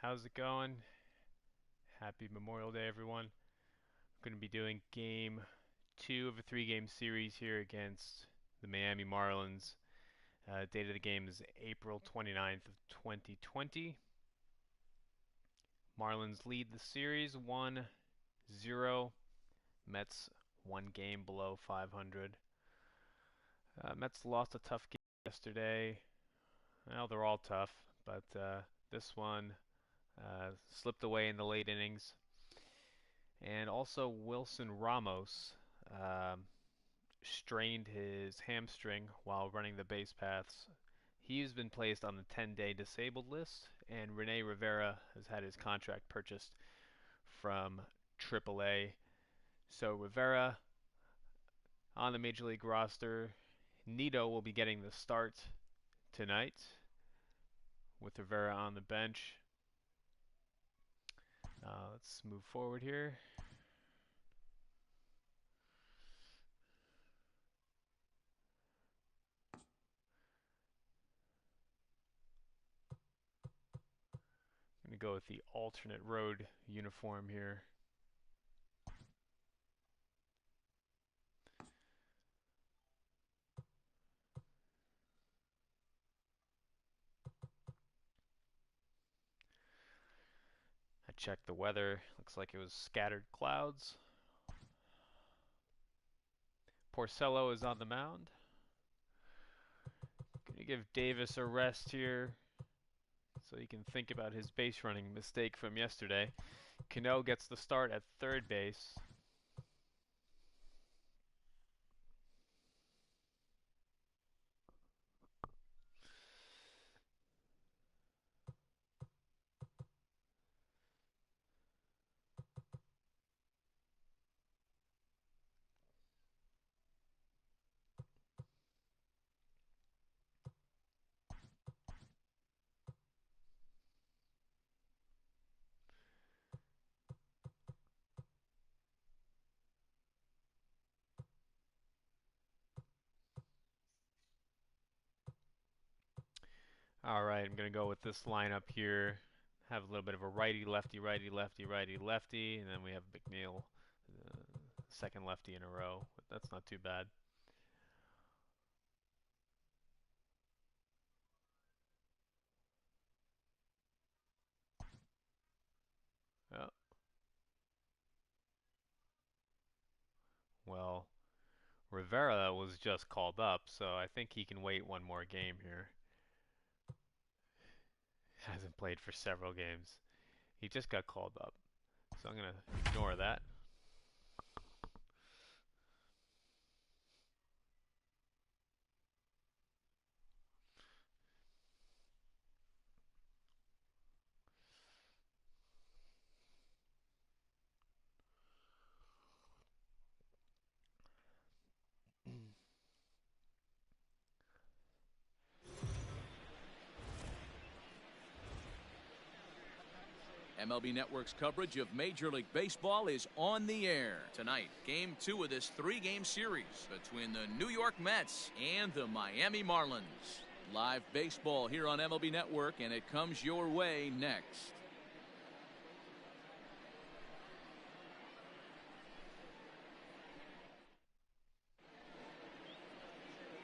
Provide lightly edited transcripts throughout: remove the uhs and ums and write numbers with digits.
how's it going? Happy Memorial Day, everyone. I'm going to be doing game two of a three-game series here against the Miami Marlins. Date of the game is April 29th of 2020. Marlins lead the series 1-0. Mets one game below 500. Mets lost a tough game yesterday. Well, they're all tough, but this one slipped away in the late innings. And also Wilson Ramos um, strained his hamstring while running the base paths. He's been placed on the 10-day disabled list, and Rene Rivera has had his contract purchased from AAA. So Rivera on the Major League roster. Nito will be getting the start tonight with Rivera on the bench. Let's move forward here. I'm going to go with the alternate road uniform here. I checked the weather. Looks like it was scattered clouds. Porcello is on the mound. Going to give Davis a rest here so he can think about his base running mistake from yesterday. Cano gets the start at third base. All right, I'm going to go with this lineup here. Have a little bit of a righty, lefty, righty, lefty, righty, lefty, and then we have McNeil, second lefty in a row. But that's not too bad. Oh, well, Rivera was just called up, so I think he can wait one more game here. Hasn't played for several games. He just got called up, so I'm going to ignore that. MLB Network's coverage of Major League Baseball is on the air. Tonight, game two of this three-game series between the New York Mets and the Miami Marlins. Live baseball here on MLB Network, and it comes your way next.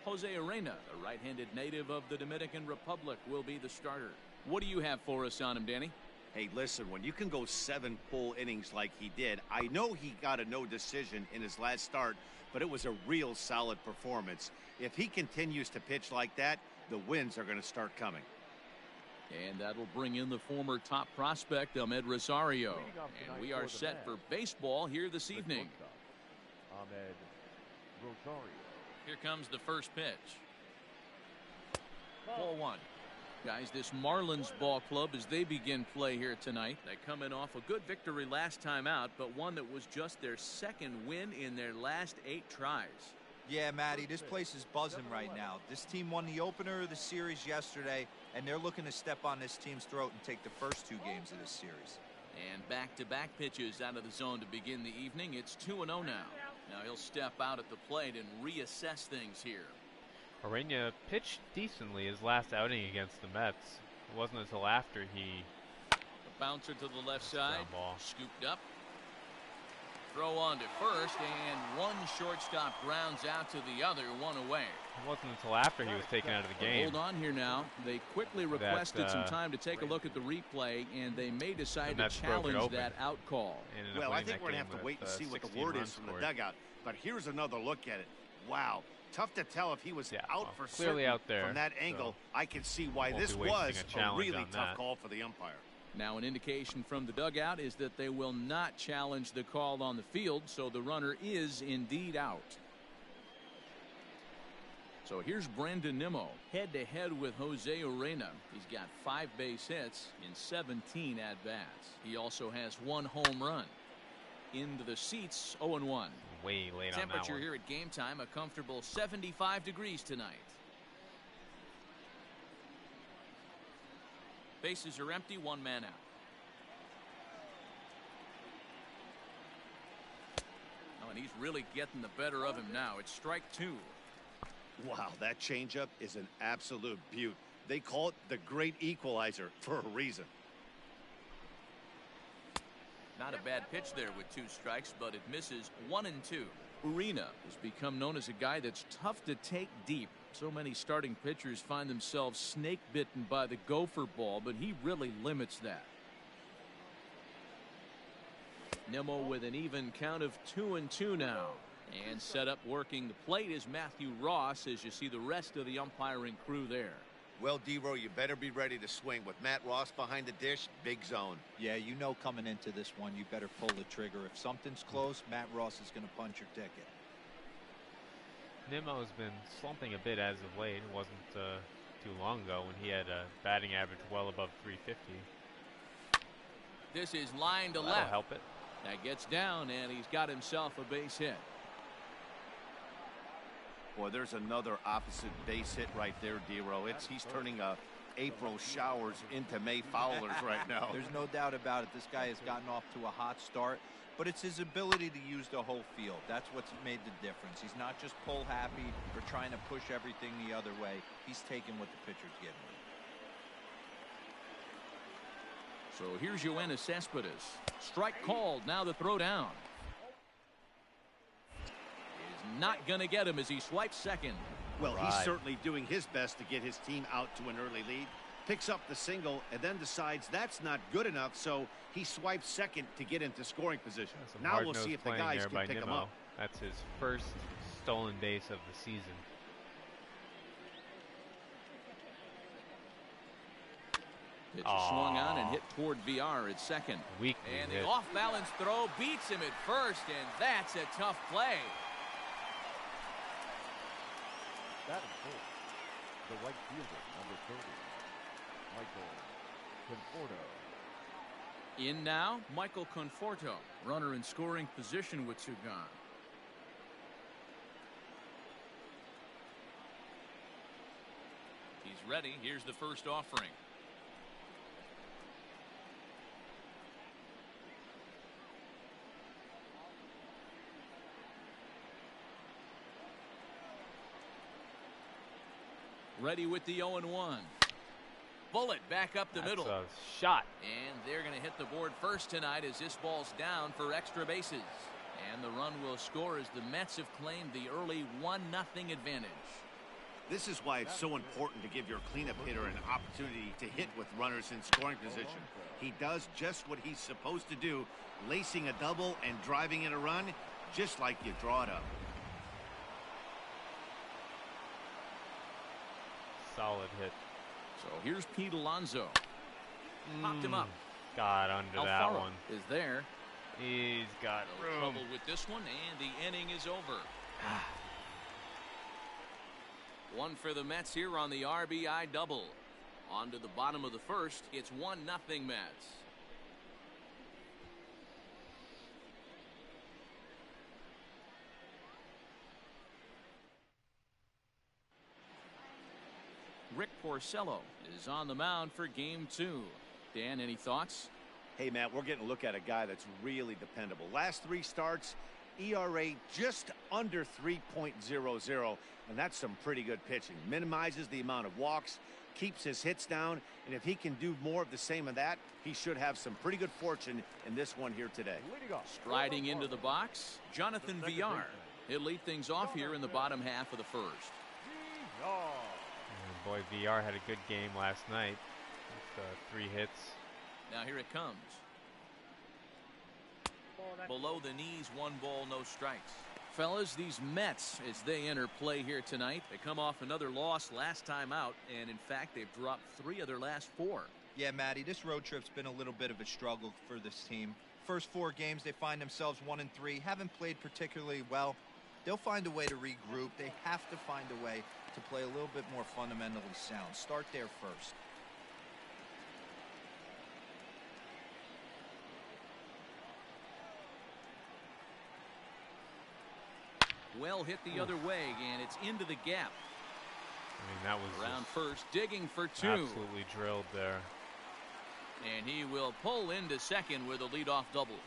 Jose Urena, a right-handed native of the Dominican Republic, will be the starter. What do you have for us on him, Danny? Hey, listen, when you can go 7 full innings like he did, I know he got a no decision in his last start, but it was a real solid performance. If he continues to pitch like that, the wins are going to start coming. And that'll bring in the former top prospect, Ahmed Rosario. And we are set for baseball here this evening. Ahmed Rosario. Here comes the first pitch. Ball one. Guys, this Marlins ball club, as they begin play here tonight, they come in off a good victory last time out, but one that was just their second win in their last 8 tries. Yeah, Matty, this place is buzzing right now. This team won the opener of the series yesterday, and they're looking to step on this team's throat and take the first 2 games of this series. And back-to-back pitches out of the zone to begin the evening. It's 2-0 now. Now he'll step out at the plate and reassess things here. Urena pitched decently his last outing against the Mets. It wasn't until after he Bouncer to the left side. Ground ball. Scooped up. Throw on to first, and one shortstop grounds out to the other, one away. It wasn't until after he was taken out of the game. Hold on here now. They quickly requested some time to take a look at the replay, and they may decide to challenge that out call. Well, I think we're going to have to wait and see what the word is from the dugout. But here's another look at it. Wow. Tough to tell if he was out for clearly certain out there. From that angle, I can see why this was a really tough call for the umpire. Now an indication from the dugout is that they will not challenge the call on the field, so the runner is indeed out. So here's Brandon Nimmo head-to-head with Jose Urena. He's got 5 base hits in 17 at-bats. He also has 1 home run. Into the seats, 0-1. Way late on that one. Temperature here at game time, a comfortable 75 degrees tonight. Bases are empty, 1 man out. Oh, and he's really getting the better of him now. It's strike 2. Wow, that changeup is an absolute beaut. They call it the great equalizer for a reason. Not a bad pitch there with 2 strikes, but it misses 1 and 2. Urena has become known as a guy that's tough to take deep. So many starting pitchers find themselves snake bitten by the gopher ball, but he really limits that. Nimmo with an even count of 2-2 now. And set up working the plate is Matthew Ross, as you see the rest of the umpiring crew there. Well, D-Row, you better be ready to swing. With Matt Ross behind the dish, big zone. Yeah, you know coming into this one, you better pull the trigger. If something's close, Matt Ross is going to punch your ticket. Nimmo's been slumping a bit as of late. It wasn't too long ago when he had a batting average well above 350. This is line to That'll left. help it. That gets down, and he's got himself a base hit. Boy, there's another opposite base hit right there, D-Row. He's turning April showers into May foulers right now. There's no doubt about it. This guy has gotten off to a hot start, but it's his ability to use the whole field. That's what's made the difference. He's not just pull happy or trying to push everything the other way. He's taking what the pitcher's giving him. So here's Yoenis Cespedes. Strike called. Now the throw down. Is not going to get him as he swipes second. Well, he's certainly doing his best to get his team out to an early lead. Picks up the single and then decides that's not good enough, so he swipes second to get into scoring position. Now we'll see if the guys can pick him up. That's his first stolen base of the season. Pitch swung on and hit toward VR at second. And the off-balance throw beats him at first, and that's a tough play. Batting full, the right fielder, number 30, Michael Conforto. In now, Michael Conforto, runner in scoring position with 2 gone. He's ready. Here's the first offering. Ready with the 0-1. Bullet back up the middle. A shot. And they're going to hit the board first tonight as this ball's down for extra bases. And the run will score as the Mets have claimed the early 1-0 advantage. This is why it's so important to give your cleanup hitter an opportunity to hit with runners in scoring position. He does just what he's supposed to do, lacing a double and driving in a run, just like you draw it up. Solid hit. So here's Pete Alonso. Popped him up. Got under that one. Is there. He's got trouble with this one, and the inning is over. One for the Mets here on the RBI double. On to the bottom of the first. It's 1-0 Mets. Rick Porcello is on the mound for game 2. Dan, any thoughts? Hey, Matt, we're getting a look at a guy that's really dependable. Last 3 starts, ERA just under 3.00, and that's some pretty good pitching. Minimizes the amount of walks, keeps his hits down, and if he can do more of the same of that, he should have some pretty good fortune in this one here today. Striding into the box, Jonathan Villar. He'll lead things off here in the bottom half of the first. And boy, VR had a good game last night with 3 hits. Now here it comes. Below the knees, 1 ball, no strikes. Fellas, these Mets, as they enter play here tonight, they come off another loss last time out, and in fact, they've dropped 3 of their last 4. Yeah, Matty, this road trip's been a little bit of a struggle for this team. First 4 games, they find themselves 1-3, haven't played particularly well. They'll find a way to regroup. They have to find a way to play a little bit more fundamentally sound. Start there first. Well hit the other way, and it's into the gap. I mean, that was Around first, digging for 2. absolutely drilled there. And he will pull into second with a leadoff double.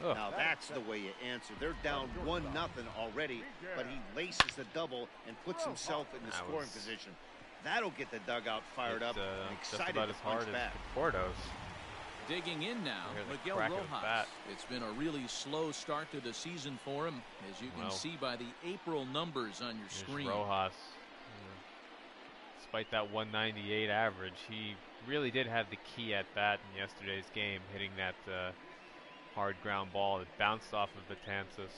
Ugh. Now that's the way you answer. They're down 1-0 already, but he laces the double and puts himself in the scoring position. That'll get the dugout fired up and Just excited about to as hard punch as back. Conforto's. Digging in now, Hear the Miguel crack of the Rojas. bat. It's been a really slow start to the season for him, as you can see by the April numbers on your Here's screen. Rojas. Despite that 198 average, he really did have the key at bat in yesterday's game, hitting that hard ground ball that bounced off of Betances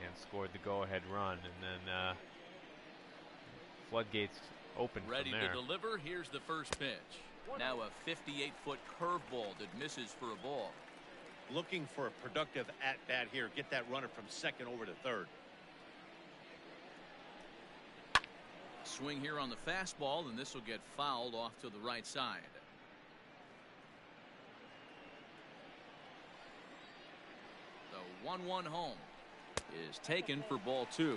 and scored the go-ahead run. And then floodgates opened Ready from to there. deliver. Here's the first pitch. Now a 58-foot curveball that misses for a ball. Looking for a productive at-bat here. Get that runner from second over to third. Swing here on the fastball, and this will get fouled off to the right side. The 1-1 home is taken for ball 2.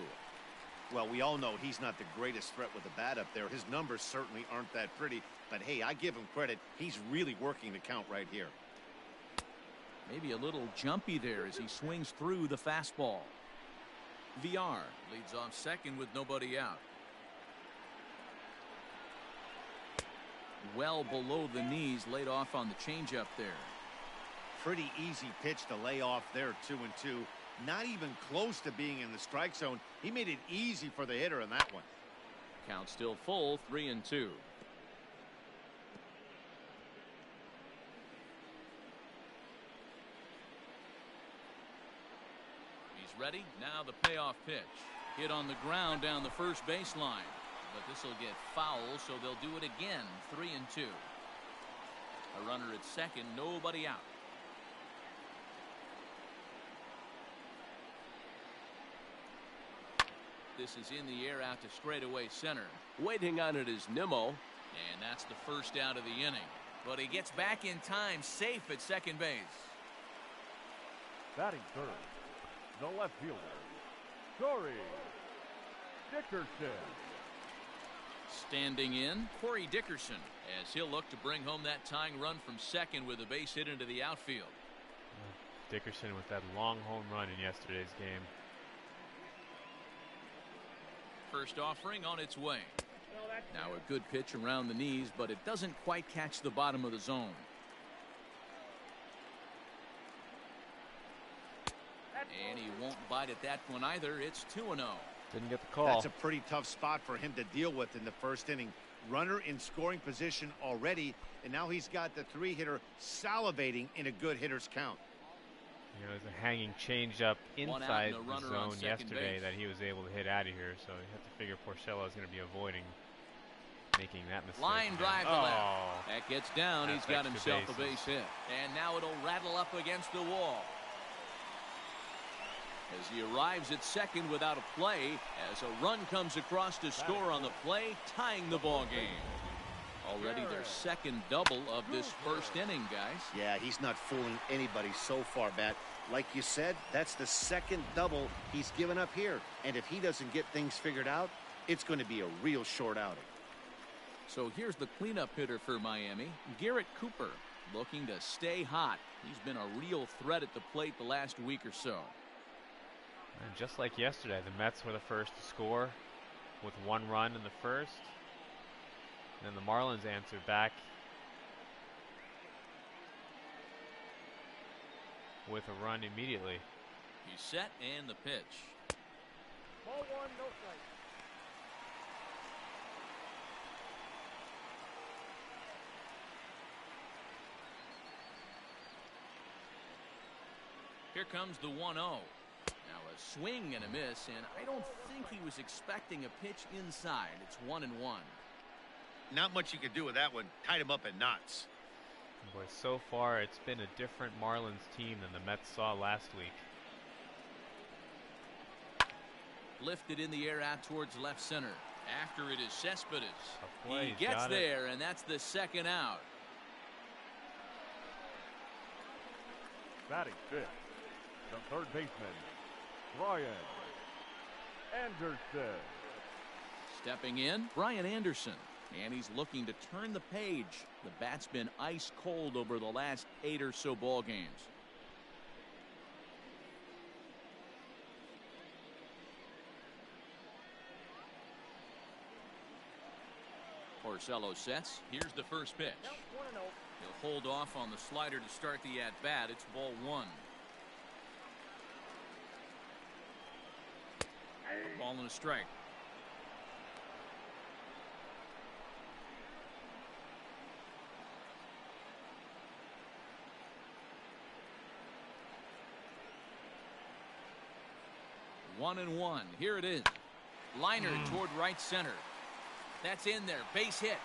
Well, we all know he's not the greatest threat with the bat up there. His numbers certainly aren't that pretty, but hey, I give him credit. He's really working the count right here. Maybe a little jumpy there as he swings through the fastball. VR leads off second with nobody out. Well below the knees, laid off on the changeup there. Pretty easy pitch to lay off there, 2-2. Not even close to being in the strike zone. He made it easy for the hitter in that one. Count still full, 3-2. He's ready. Now the payoff pitch. Hit on the ground down the first baseline. But this will get foul, so they'll do it again. 3-2. A runner at second, nobody out. This is in the air out to straightaway center. Waiting on it is Nimmo. And that's the first out of the inning. But he gets back in time, safe at second base. Batting third, the left fielder, Corey Dickerson. Standing in, Corey Dickerson, as he'll look to bring home that tying run from second with a base hit into the outfield. Dickerson with that long home run in yesterday's game. First offering on its way. Now a good pitch around the knees, but it doesn't quite catch the bottom of the zone. And he won't bite at that one either. It's 2-0. Didn't get the call. That's a pretty tough spot for him to deal with in the first inning. Runner in scoring position already, and now he's got the 3-hitter salivating in a good hitter's count. You know, there's a hanging changeup inside and a the runner zone on second yesterday base. that he was able to hit out of here, so you have to figure Porcello is going to be avoiding making that mistake. Line drive to left. That gets down. That's He's got extra himself a bases. base hit. And now it'll rattle up against the wall. As he arrives at second without a play, as a run comes across to score on the play, tying the ball game. Already their second double of this first inning, guys. Yeah, he's not fooling anybody so far, Matt. Like you said, that's the second double he's given up here. And if he doesn't get things figured out, it's going to be a real short outing. So here's the cleanup hitter for Miami, Garrett Cooper, looking to stay hot. He's been a real threat at the plate the last week or so. And just like yesterday, the Mets were the first to score with 1 run in the first. And the Marlins answered back with a run immediately. He's set and the pitch. Ball one, no strike. Here comes the 1-0. Now a swing and a miss, and I don't think he was expecting a pitch inside. It's 1-1. Not much you could do with that one. Tied him up in knots. Boy, so far it's been a different Marlins team than the Mets saw last week. Lifted in the air out towards left center. After it is Cespedes. He He's gets got there, and that's the second out. Batting fifth, the third baseman, Brian Anderson. Stepping in, Brian Anderson. And he's looking to turn the page. The bat's been ice cold over the last 8 or so ball games. Porcello sets. Here's the first pitch. He'll hold off on the slider to start the at-bat. It's ball one. A ball and a strike. One and one. Here it is. Liner toward right center. That's in there. Base hit.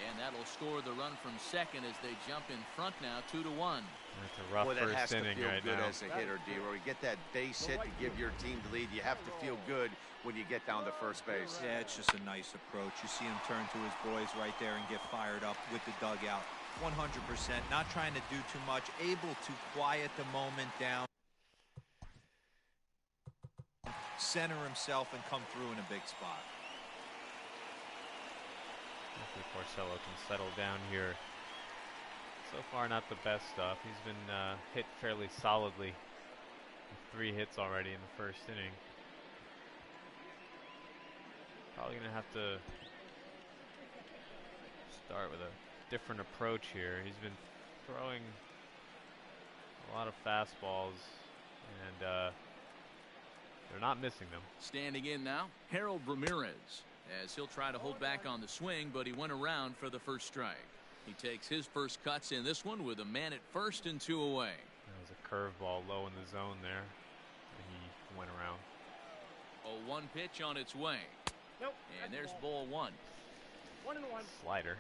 And that'll score the run from second as they jump in front now, 2-1. That's a rough Boy, that has first to inning feel right good now. as a hitter, D. Where you get that base hit to give your team the lead, you have to feel good when you get down to first base. Yeah, it's just a nice approach. You see him turn to his boys right there and get fired up with the dugout. 100%. Not trying to do too much. Able to quiet the moment down. Center himself and come through in a big spot. Hopefully Porcello can settle down here. So far, not the best stuff. He's been hit fairly solidly. 3 hits already in the first inning. Probably going to have to start with a different approach here. He's been throwing a lot of fastballs, and they're not missing them. Standing in now, Harold Ramirez, as he'll try to hold back on the swing, but he went around for the first strike. He takes his first cuts in this one with a man at first and 2 away. That was a curveball low in the zone there, and he went around. 0-1 pitch on its way. Nope. And there's ball one. 1-1. Slider.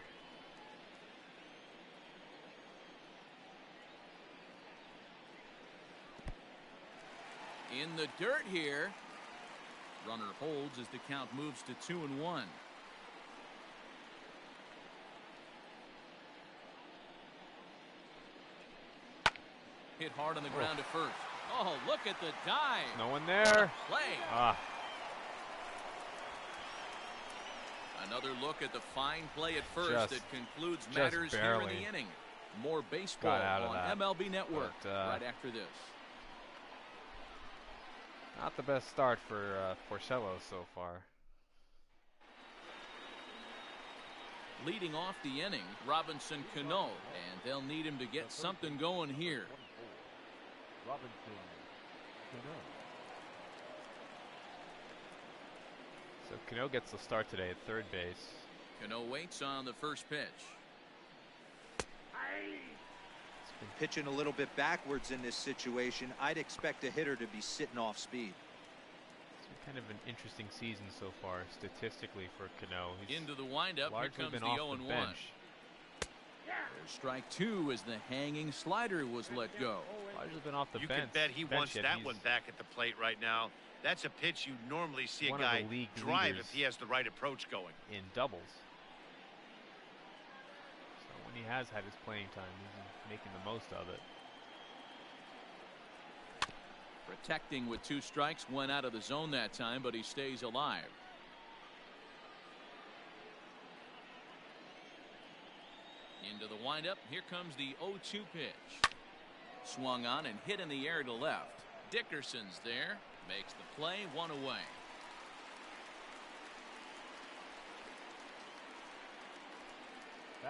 In the dirt here. Runner holds as the count moves to 2-1. Hit hard on the ground at first. Oh, look at the dive. No one there. Play. Ah, Another look at the fine play at first Just- that concludes just matters here in barely the inning. More baseball got out of on that. MLB Network But, right after this. not the best start for Porcello so far. Leading off the inning, Robinson Cano, and they'll need him to get something going here. Robinson Cano. So Cano gets the start today at third base. Cano waits on the first pitch. Pitching a little bit backwards in this situation. I'd expect a hitter to be sitting off speed. It's been kind of an interesting season so far statistically for Cano. He's Into the windup, here largely comes been the off 0-1. the bench. There's strike two as the hanging slider was let go. Largely been off the You bench. can bet he bench wants yet. that He's one back at the plate right now. That's a pitch you normally see a one of guy the league drive leaders if he has the right approach going. in doubles. So when he has had his playing time, he's been making the most of it. Protecting with 2 strikes, went out of the zone that time, but he stays alive. Into the windup, here comes the 0-2 pitch. Swung on and hit in the air to left. Dickerson's there, makes the play, 1 away.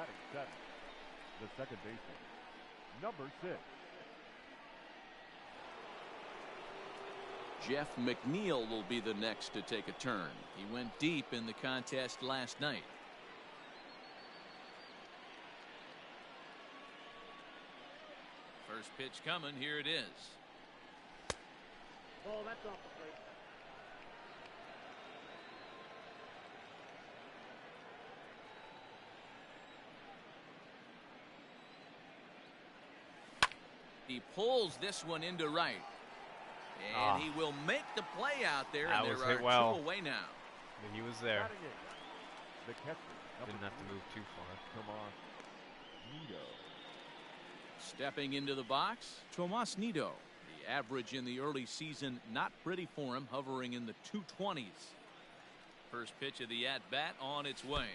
Batting seventh, the second baseman, number 6. Jeff McNeil will be the next to take a turn. He went deep in the contest last night. First pitch coming. Here it is. Ball, that's off the plate. He pulls this one into right. And he will make the play out there. That And was there hit are well. 2 away now. He was there. Batting eighth, the catcher, number Didn't have to 3, move too far. Tomas Nido. Stepping into the box, Tomas Nido. The average in the early season, not pretty for him, hovering in the 220s. First pitch of the at-bat on its way.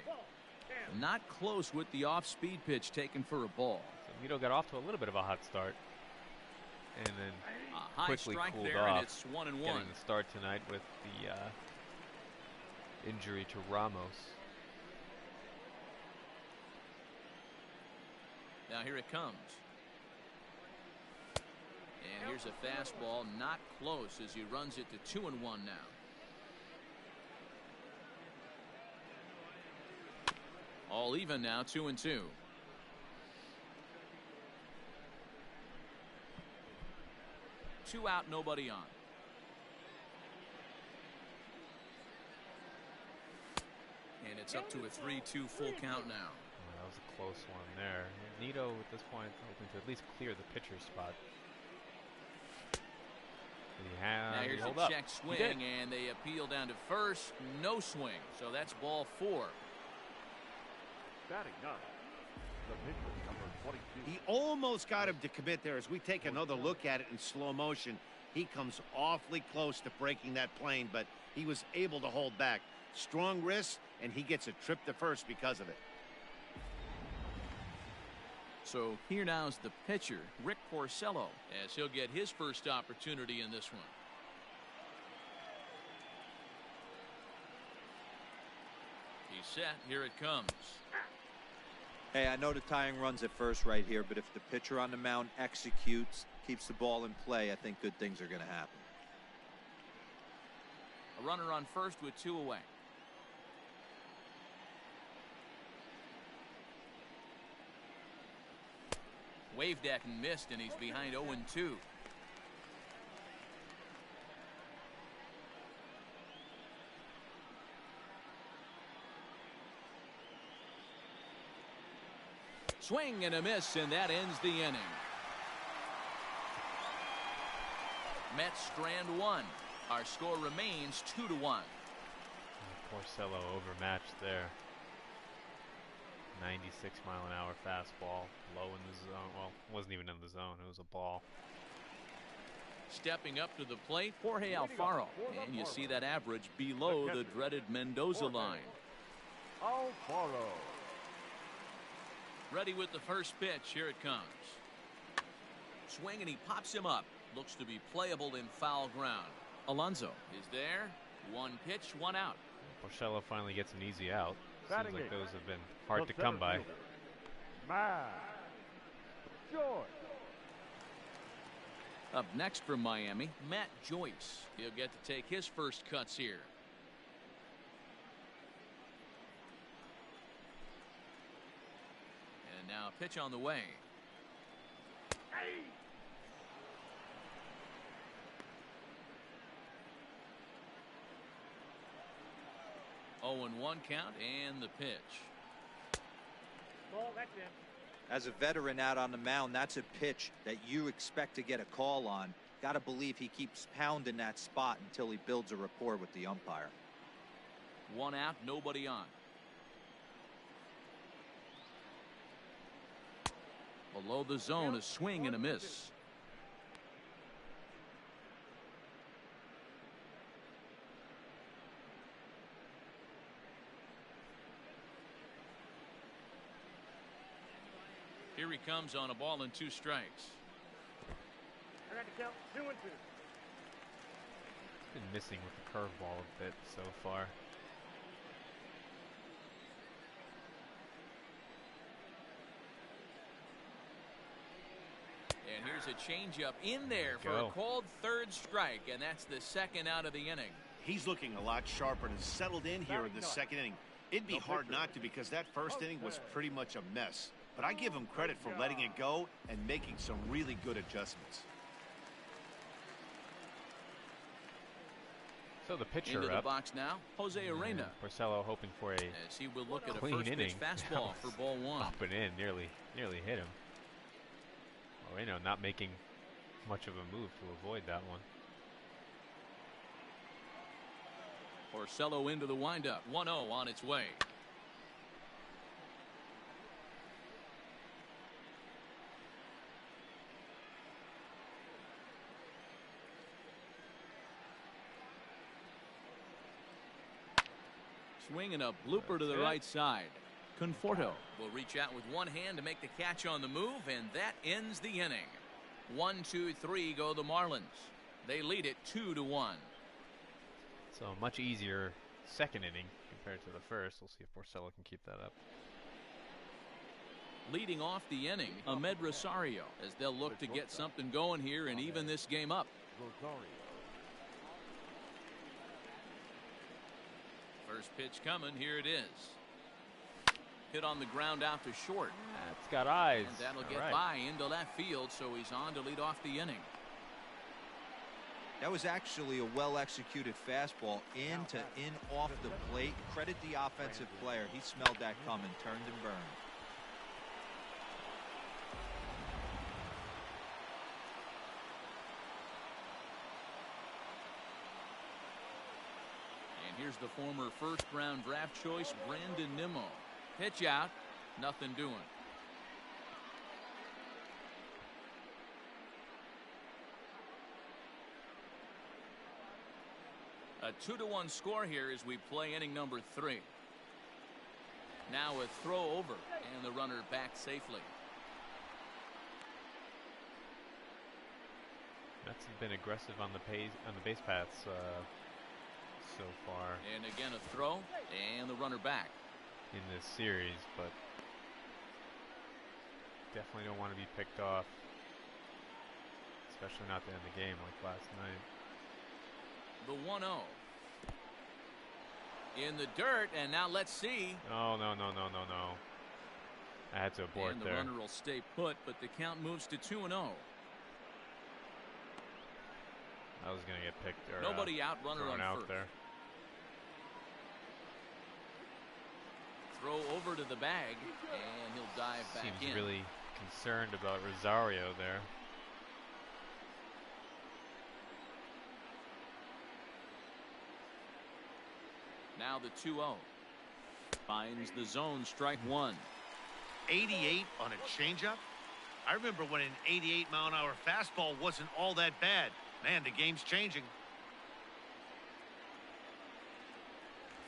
Not close with the off-speed pitch taken for a ball. So Nido got off to a little bit of a hot start. And then A high quickly strike cooled there, off. and it's 1-1. Getting the start tonight with the injury to Ramos. Now here it comes. And here's a fastball, not close as he runs it to 2-1 now. All even now, 2-2. Two out, nobody on. And it's up to a 3-2 full count now. Oh, that was a close one there. Nido at this point hoping to at least clear the pitcher's spot. Now here's hold a up. check swing, and they appeal down to first. No swing, so that's ball 4. Batting ninth, the pitcher, number 22. He almost got him to commit there. As we take another look at it in slow motion, he comes awfully close to breaking that plane, but he was able to hold back. Strong wrist, and he gets a trip to first because of it. So here now's the pitcher, Rick Porcello, as he'll get his first opportunity in this one. He's set. Here it comes. Hey, I know the tying run's at first right here, but if the pitcher on the mound executes, keeps the ball in play, I think good things are going to happen. A runner on first with 2 away. Waved at and missed, and he's behind 0-2. Swing and a miss, and that ends the inning. Mets strand 1. Our score remains 2-1. Porcello overmatched there. 96-mile-an-hour fastball, low in the zone. Well, it wasn't even in the zone. It was a ball. Stepping up to the plate, Jorge Alfaro. And you see that average below the dreaded Mendoza line. Alfaro. Ready with the first pitch. Here it comes. Swing, and he pops him up. Looks to be playable in foul ground. Alonso is there. 1 pitch, 1 out. Porcello finally gets an easy out. Seems Batting like eighth, those have been hard the to come center by. fielder, Matt Joyce. Up next from Miami, Matt Joyce. He'll get to take his first cuts here. And now a pitch on the way. 0-1 count and the pitch. Ball, that's in. As a veteran out on the mound, that's a pitch that you expect to get a call on. Got to believe he keeps pounding that spot until he builds a rapport with the umpire. 1 out, nobody on. Below the zone, a swing and a miss. Here he comes on a ball and 2 strikes. I got to count 2-2. Been missing with the curveball a bit so far. a changeup in there for a called third strike, and that's the second out of the inning. He's looking a lot sharper and settled in here in the second inning. It'd be hard not to, because that first inning was pretty much a mess. But I give him credit for letting it go and making some really good adjustments. So the pitcher into up. the box now, Jose Urena. Porcello hoping for a as he will look at a clean first inning. pitch fastball for ball one. Up and in, nearly hit him. Urena not making much of a move to avoid that one. Porcello into the windup. 1-0 on its way. Swinging a blooper to the right side. Conforto will reach out with one hand to make the catch on the move, and that ends the inning. 1-2-3 go the Marlins. They lead it 2-1. So a much easier second inning compared to the first. We'll see if Porcello can keep that up. Leading off the inning, Ahmed Rosario, as they'll look to get something going here and even this game up. First pitch coming. Here it is. Hit on the ground out to short. It's got eyes. And that'll get by into left field, so he's on to lead off the inning. That was actually a well-executed fastball in off the plate. Credit the offensive player. He smelled that coming, turned and burned. And here's the former first-round draft choice, Brandon Nimmo. Pitch out, nothing doing. A 2-1 score here as we play inning number 3. Now a throw over, and the runner back safely. That's been aggressive on the base paths so far. And again a throw, and the runner back. In this series, but definitely don't want to be picked off, especially not to end the game like last night. The 1-0 in the dirt, and now let's see. Oh, no. I had to abort and the there. Runner will stay put, but the count moves to 2-0. I was gonna get picked or nobody out, runner on out first. There. Throw over to the bag, and he'll dive back in. Seems really concerned about Rosario there. Now the 2-0. Finds the zone, strike one. 88 on a changeup? I remember when an 88-mile-an-hour fastball wasn't all that bad. Man, the game's changing.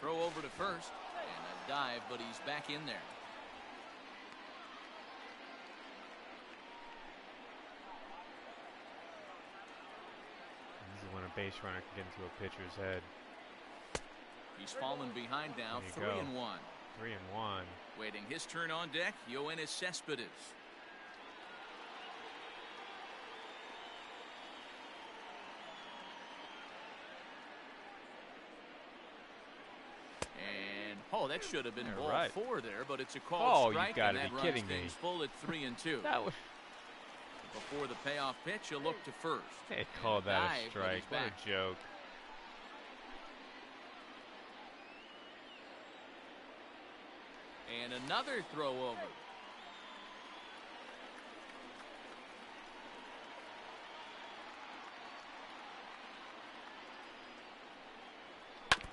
Throw over to first, and a dive, but he's back in there. This is when a base runner can get into a pitcher's head. He's fallen behind now, 3-1. 3-1. Waiting his turn on deck, Yoenis Cespedes. And that should have been ball 4 there, but it's a called strike. You gotta and that be kidding runs things me. full at 3-2. That was before the payoff pitch, a look to first. They called that dive, a strike. What a joke. And another throw over.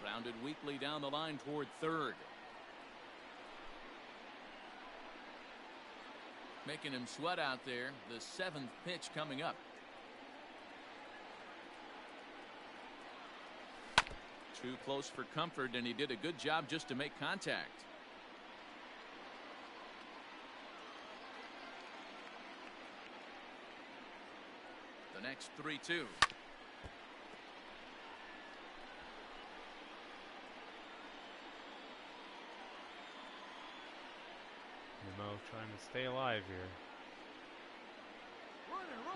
Grounded weakly down the line toward third. Making him sweat out there. The 7th pitch coming up. Too close for comfort, and he did a good job just to make contact. The next 3-2. Nimmo trying to stay alive here.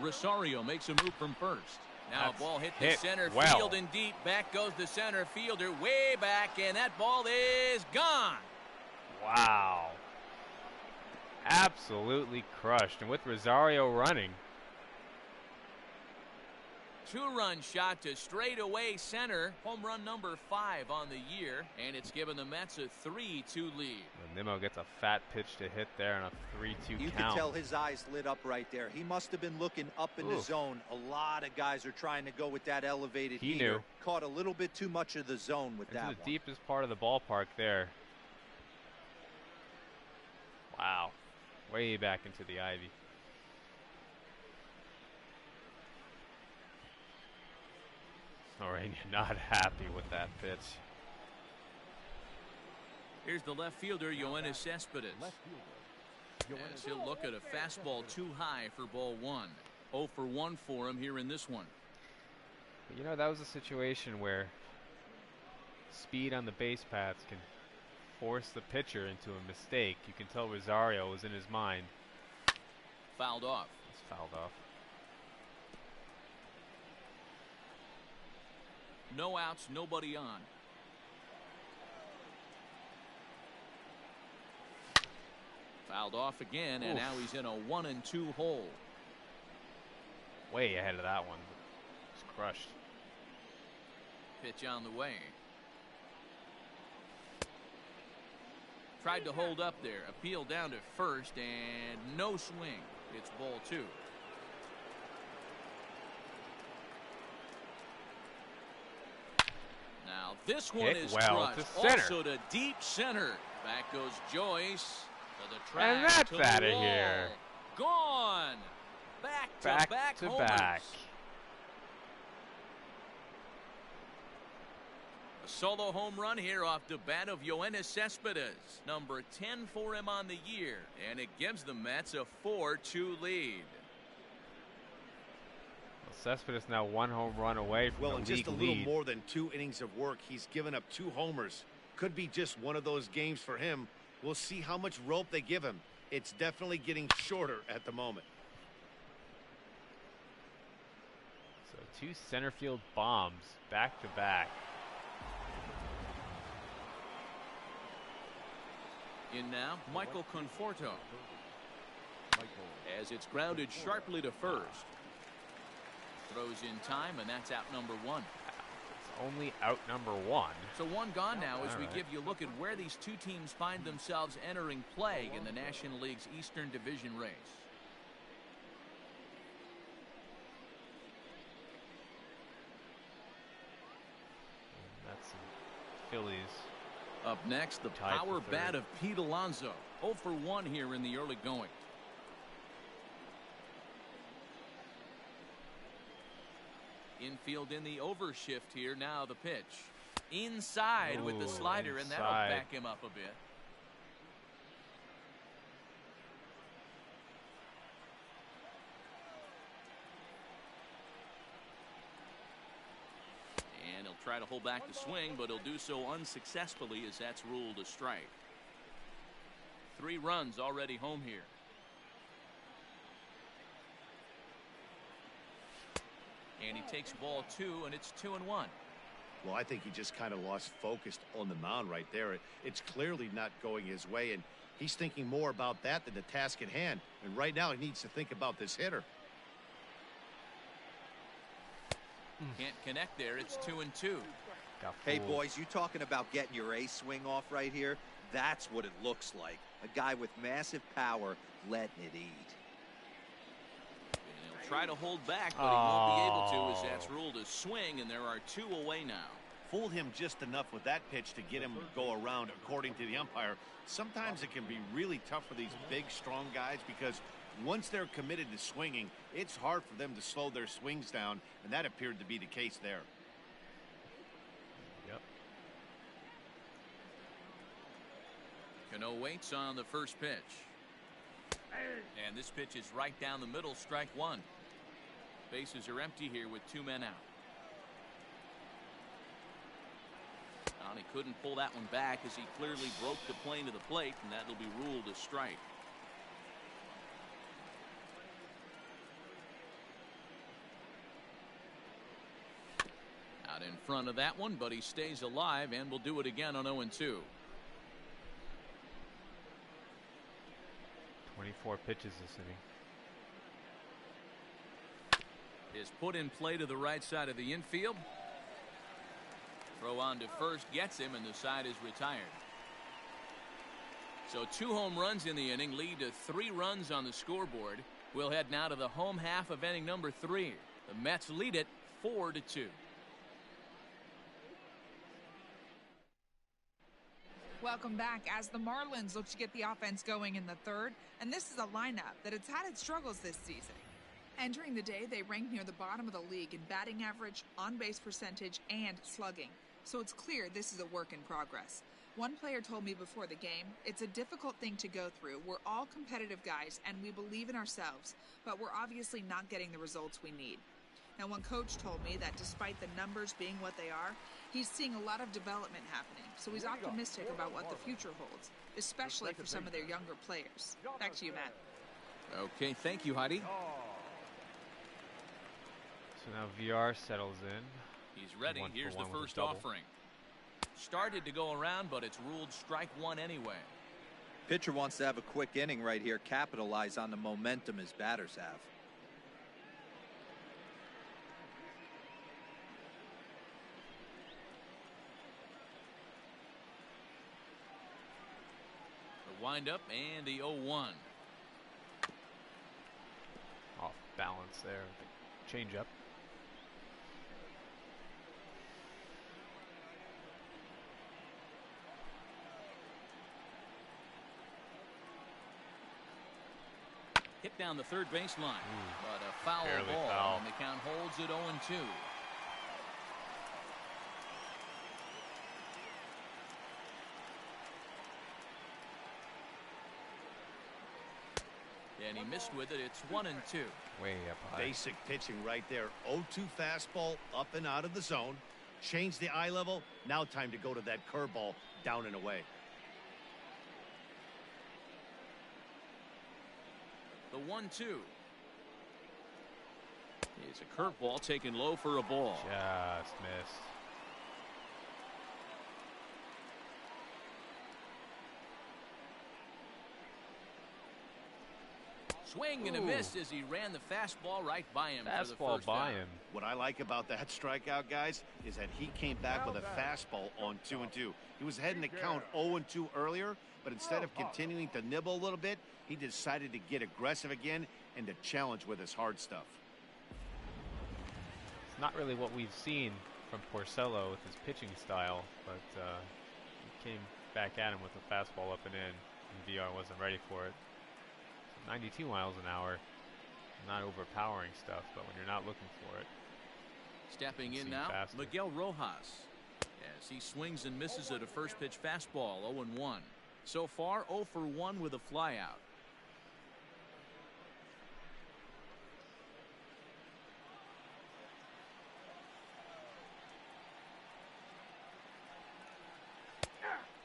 Rosario makes a move from first. Now a ball hit the center field and deep. Back goes the center fielder way back, and that ball is gone. Wow. Absolutely crushed. And with Rosario running. Two-run shot to straightaway center. Home run number 5 on the year, and it's given the Mets a 3-2 lead. And Nimmo gets a fat pitch to hit there and a 3-2 count. You can tell his eyes lit up right there. He must have been looking up in the zone. A lot of guys are trying to go with that elevated He heater. knew. Caught a little bit too much of the zone with that one. This is the deepest part of the ballpark there. Wow. Way back into the ivy. Urena not happy with that pitch. Here's the left fielder, Yoenis Cespedes. As he'll look at a fastball too high for ball 1. 0 for 1 for him here in this one. But you know, that was a situation where speed on the base paths can force the pitcher into a mistake. You can tell Rosario was in his mind. Fouled off. It's fouled off. No outs, nobody on. Fouled off again, and now he's in a 1-2 hole. Way ahead of that one. It's crushed. Pitch on the way. Tried to hold up there. Appeal down to first, and no swing. It's ball 2. Now this one is crushed. Also to deep center. Back goes Joyce. To the track. And that's out of here. Gone. Back to back. A solo home run here off the bat of Yoenis Cespedes. Number 10 for him on the year. And it gives the Mets a 4-2 lead. Cespedes now 1 home run away from the league lead. Well, in just a little more than 2 innings of work, he's given up 2 homers. Could be just one of those games for him. We'll see how much rope they give him. It's definitely getting shorter at the moment. So 2 center field bombs back to back. In now, Michael Conforto. As it's grounded sharply to first. Throws in time, and that's out number 1. It's only out number 1. So 1 gone now as we give you a look at where these 2 teams find themselves entering play in the National League's Eastern Division race. And that's some Phillies. Up next, the power bat of Pete Alonso. 0 for 1 here in the early going. Infield in the overshift here. Now the pitch. Inside with the slider, and that'll back him up a bit. And he'll try to hold back the swing, but he'll do so unsuccessfully as that's ruled a strike. 3 runs already home here. And he takes ball 2, and it's 2-1. Well, I think he just kind of lost focus on the mound right there. It's clearly not going his way, and he's thinking more about that than the task at hand. And right now, he needs to think about this hitter. Can't connect there. It's 2-2. Hey, boys, you talking about getting your A swing off right here? That's what it looks like. A guy with massive power letting it eat. Try to hold back, but he won't be able to as that's ruled a swing, and there are 2 away now. Fooled him just enough with that pitch to get him to go around, according to the umpire. Sometimes it can be really tough for these big, strong guys because once they're committed to swinging, it's hard for them to slow their swings down, and that appeared to be the case there. Yep. Cano waits on the first pitch. And this pitch is right down the middle, strike 1. Bases are empty here with 2 men out. And he couldn't pull that one back as he clearly broke the plane of the plate, and that'll be ruled a strike. Out in front of that one, but he stays alive and will do it again on 0-2. 24 pitches this inning. Is put in play to the right side of the infield. Throw on to first gets him, and the side is retired. So 2 home runs in the inning lead to 3 runs on the scoreboard. We'll head now to the home half of inning number 3. The Mets lead it 4-2. Welcome back as the Marlins look to get the offense going in the third, and this is a lineup that has had its struggles this season. Entering the day, they rank near the bottom of the league in batting average, on-base percentage, and slugging. So it's clear this is a work in progress. One player told me before the game, it's a difficult thing to go through. We're all competitive guys, and we believe in ourselves, but we're obviously not getting the results we need. Now, one coach told me that despite the numbers being what they are, he's seeing a lot of development happening, so he's optimistic about what the future holds, especially for some of their younger players. Back to you, Matt. Okay, thank you, Heidi. So now VR settles in. He's ready. Here's the first offering. Started to go around, but it's ruled strike one anyway. Pitcher wants to have a quick inning right here, capitalize on the momentum his batters have. The windup and the 0-1. Off balance there. Change up. Hit down the third baseline, but a foul ball, and the count holds at 0-2. And he missed with it. It's 1-2. Way up high. Basic pitching right there. 0-2 fastball up and out of the zone. Change the eye level. Now time to go to that curveball down and away. The 1-2. It's a curveball taken low for a ball. Just missed. Swing and a miss as he ran the fastball right by him. For the Fastball first by out. him. What I like about that strikeout, guys, is that he came back with a fastball on 2-2. He was heading to count 0-2 earlier, but instead of continuing to nibble a little bit, he decided to get aggressive again and to challenge with his hard stuff. It's not really what we've seen from Porcello with his pitching style, but he came back at him with a fastball up and in, and VR wasn't ready for it. 92 miles an hour, not overpowering stuff, but when you're not looking for it. Stepping in now, faster. Miguel Rojas, as he swings and misses at a first pitch fastball, 0-1. So far, 0 for 1 with a flyout.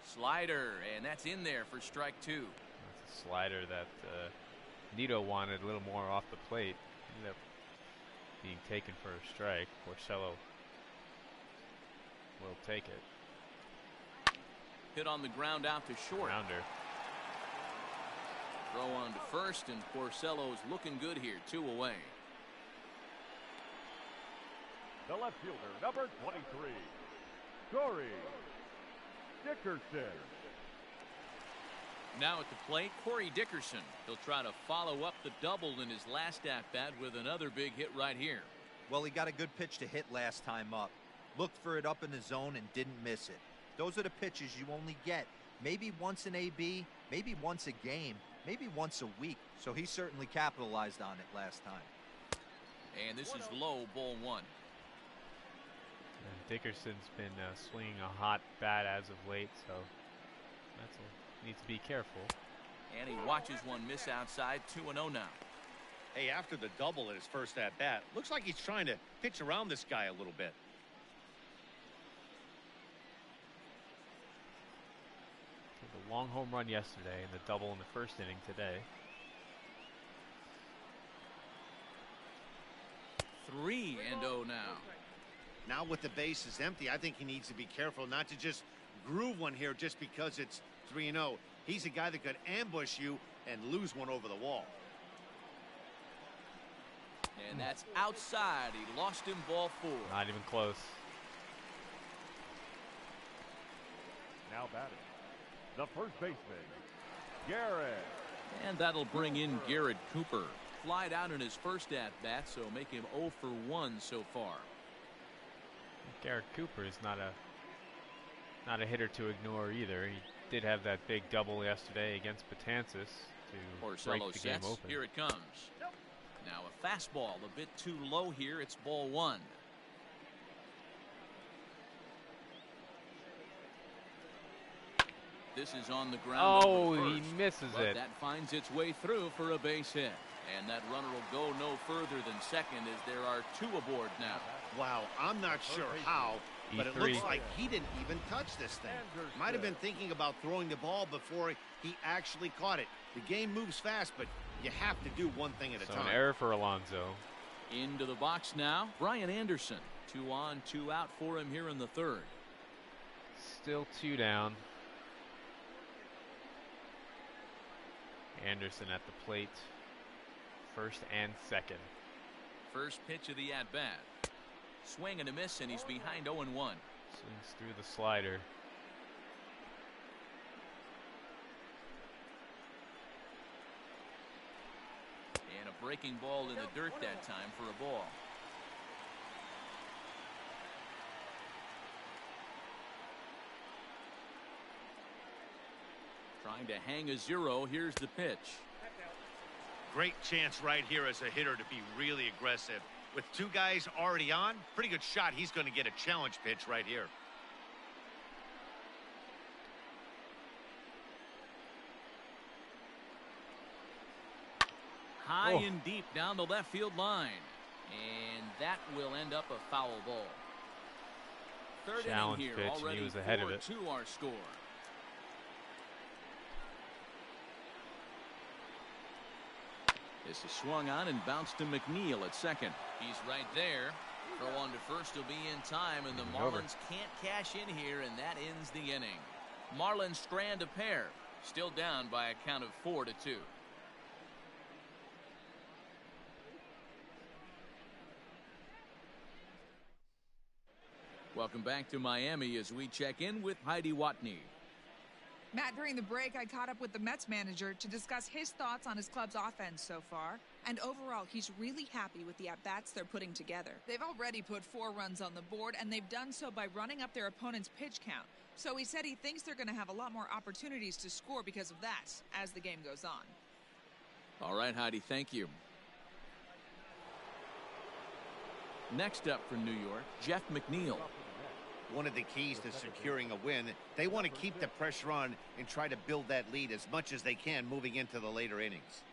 Slider, and that's in there for strike 2. That's a slider that Nito wanted a little more off the plate. Ended up being taken for a strike. Porcello will take it. Hit on the ground out to short. Rounder. Throw on to first, and Porcello's looking good here. 2 away. The left fielder, number 23, Corey Dickerson. Now at the plate, Corey Dickerson. He'll try to follow up the double in his last at-bat with another big hit right here. Well, he got a good pitch to hit last time up. Looked for it up in the zone and didn't miss it. Those are the pitches you only get maybe once in AB, maybe once a game, maybe once a week. So he certainly capitalized on it last time. And this is low, ball 1. And Dickerson's been swinging a hot bat as of late, so needs to be careful. And he watches one miss outside. 2-0 now. Hey, after the double in his first at-bat, looks like he's trying to pitch around this guy a little bit. The long home run yesterday and the double in the first inning today. 3-0 now. Now with the bases empty, I think he needs to be careful not to just groove one here just because it's 3-0. He's a guy that could ambush you and lose one over the wall. And that's outside. He lost him ball 4. Not even close. Now batting, the first baseman, Garrett. And that'll bring in Garrett Cooper. Flied out in his first at-bat, so make him 0 for 1 so far. Garrett Cooper is not a hitter to ignore either. He did have that big double yesterday against Betances to Porcello break the game sets. open. Here it comes. Now a fastball a bit too low here. It's ball 1. This is on the ground. Oh, he misses but it. That finds its way through for a base hit. And that runner will go no further than second as there are 2 aboard now. Wow, I'm not sure how, but it E3. looks like he didn't even touch this thing. Might have been thinking about throwing the ball before he actually caught it. The game moves fast, but you have to do one thing at a So time. an error for Alonso. Into the box now, Brian Anderson. 2 on, 2 out for him here in the 3rd. Still 2 down. Anderson at the plate. First and second. First pitch of the at-bat. Swing and a miss, and he's behind 0-1. Swings through the slider. And a breaking ball in the dirt that time for a ball. Trying to hang a 0. Here's the pitch. Great chance right here as a hitter to be really aggressive. With 2 guys already on, pretty good shot. He's going to get a challenge pitch right here. High and deep down the left field line. And that will end up a foul ball. 3rd Challenge inning pitch, here, and he already was ahead of it. 4-2 our score. This is swung on and bounced to McNeil at second. He's right there. Throw on to first will be in time, and the Marlins can't cash in here, and that ends the inning. Marlins strand a pair, still down by a count of 4-2. Welcome back to Miami as we check in with Heidi Watney. Matt, during the break, I caught up with the Mets manager to discuss his thoughts on his club's offense so far. And overall, he's really happy with the at-bats they're putting together. They've already put 4 runs on the board, and they've done so by running up their opponent's pitch count. So he said he thinks they're going to have a lot more opportunities to score because of that as the game goes on. All right, Heidi, thank you. Next up for New York, Jeff McNeil. One of the keys to securing a win, they want to keep the pressure on and try to build that lead as much as they can moving into the later innings.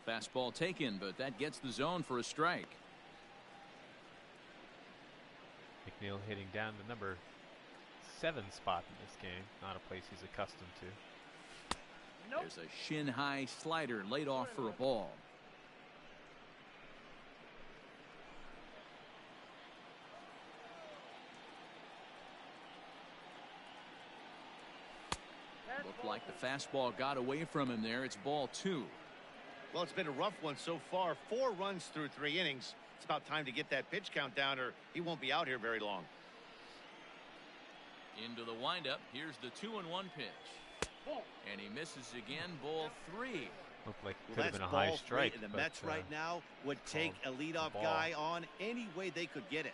Fastball taken, but that gets the zone for a strike. McNeil hitting down the number 7 spot in this game. Not a place he's accustomed to. There's a shin-high slider laid off for a ball. Looked like the fastball got away from him there. It's ball 2. Well, it's been a rough one so far. 4 runs through 3 innings. It's about time to get that pitch count down or he won't be out here very long. Into the windup. Here's the 2-1 pitch. And he misses again. Ball 3. Looked like it Well, could have that's been a high ball 3, strike. and the but, Mets right now would take a leadoff ball. guy on any way they could get it.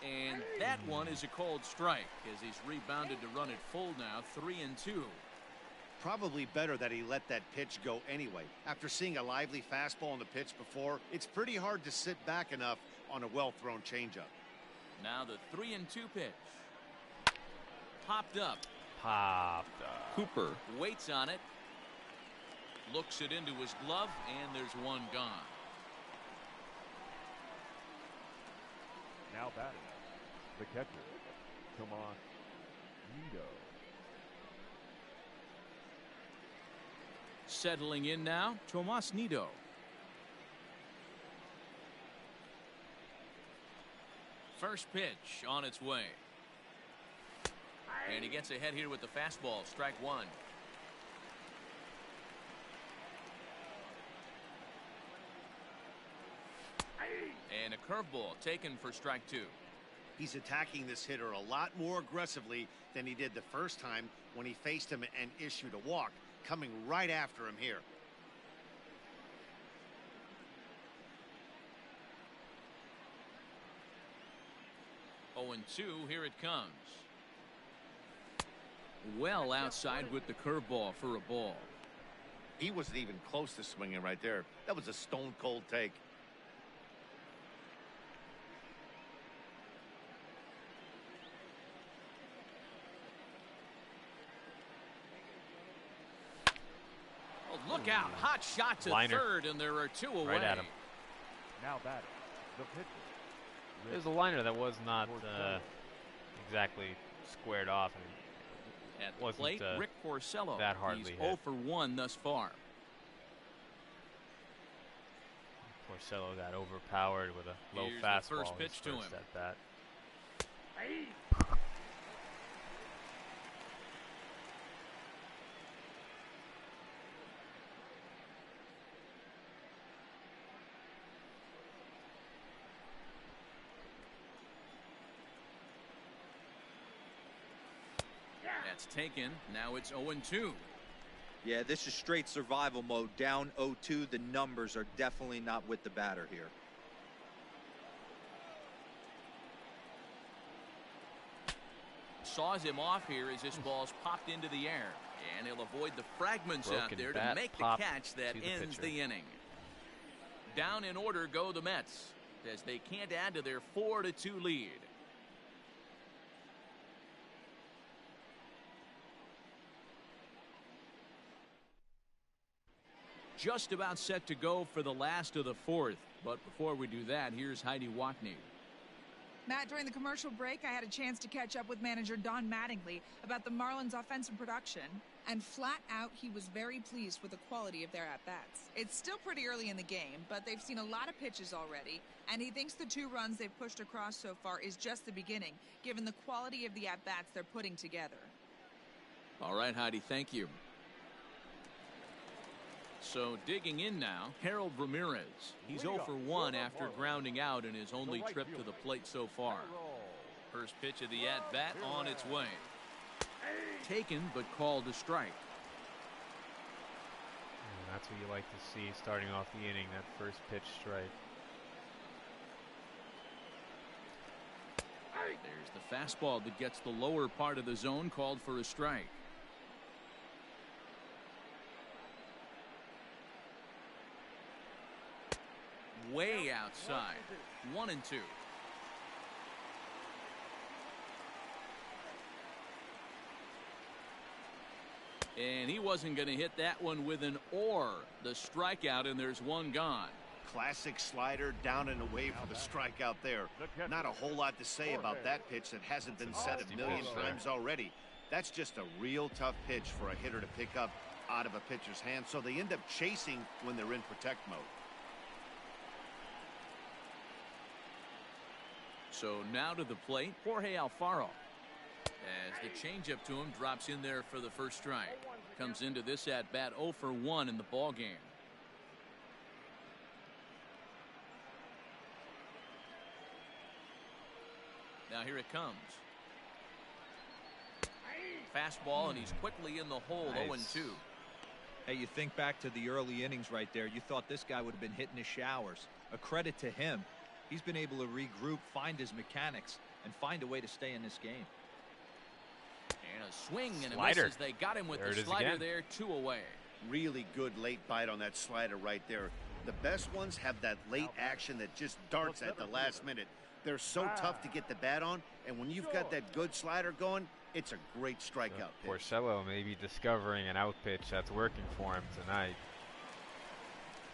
And that one is a called strike as he's rebounded to run it full now. 3-2. Probably better that he let that pitch go anyway. After seeing a lively fastball on the pitch before, it's pretty hard to sit back enough on a well-thrown changeup. Now the 3-2 pitch. Popped up. Popped up. Cooper waits on it. Looks it into his glove, and there's one gone. Now batting, the catcher, Tomas Nido. Settling in now, Tomas Nido. First pitch on its way. And he gets ahead here with the fastball. Strike one. And a curveball taken for strike two. He's attacking this hitter a lot more aggressively than he did the first time when he faced him and issued a walk, coming right after him here. Oh, and 2, here it comes. Well outside with the curveball for a ball. He wasn't even close to swinging right there. That was a stone cold take. Oh, look out. Hot shot to Liner. third, and there are 2 away. Right at him. Now batting, the pitcher. There's a liner that was not exactly squared off. And At the wasn't, plate, Rick Porcello. that hardly He's hit. 0 for 1 thus far. Porcello got overpowered with a low Here's the fastball. first pitch to him. At bat. That's taken. Now it's 0-2. Yeah, this is straight survival mode. Down 0-2. The numbers are definitely not with the batter here. Saws him off here as this ball's popped into the air. And he'll avoid the fragments out Broken there to bat make the pop catch that to the ends pitcher. the inning. Down in order go the Mets as they can't add to their 4-2 lead. Just about set to go for the last of the 4th. But before we do that, here's Heidi Watney. Matt, during the commercial break, I had a chance to catch up with manager Don Mattingly about the Marlins' offensive production, and flat out, he was very pleased with the quality of their at-bats. It's still pretty early in the game, but they've seen a lot of pitches already, and he thinks the 2 runs they've pushed across so far is just the beginning, given the quality of the at-bats they're putting together. All right, Heidi, thank you. So digging in now, Harold Ramirez. He's 0 for 1 after grounding out in his only trip to the plate so far. First pitch of the at-bat on its way. Taken, but called a strike. And that's what you like to see starting off the inning, that first pitch strike. There's the fastball that gets the lower part of the zone, called for a strike. Way outside. 1-2. And he wasn't going to hit that one with an or. The strikeout, and there's 1 gone. Classic slider down and away for the strikeout there. Not a whole lot to say about that pitch that hasn't been said a million times already. That's just a real tough pitch for a hitter to pick up out of a pitcher's hand, so they end up chasing when they're in protect mode. So now to the plate, Jorge Alfaro. As the changeup to him drops in there for the first strike. Comes into this at bat 0 for 1 in the ball game. Now here it comes. Fastball, and he's quickly in the hole. Nice. 0-2. Hey, you think back to the early innings right there. You thought this guy would have been hitting his showers. A credit to him. He's been able to regroup, find his mechanics, and find a way to stay in this game. And a swing and a Slider. misses. They got him with There the it is slider again. there, 2 away. Really good late bite on that slider right there. The best ones have that late action that just darts at the last minute. They're so tough to get the bat on, and when you've got that good slider going, it's a great strikeout pitch. Porcello may be discovering an out pitch that's working for him tonight.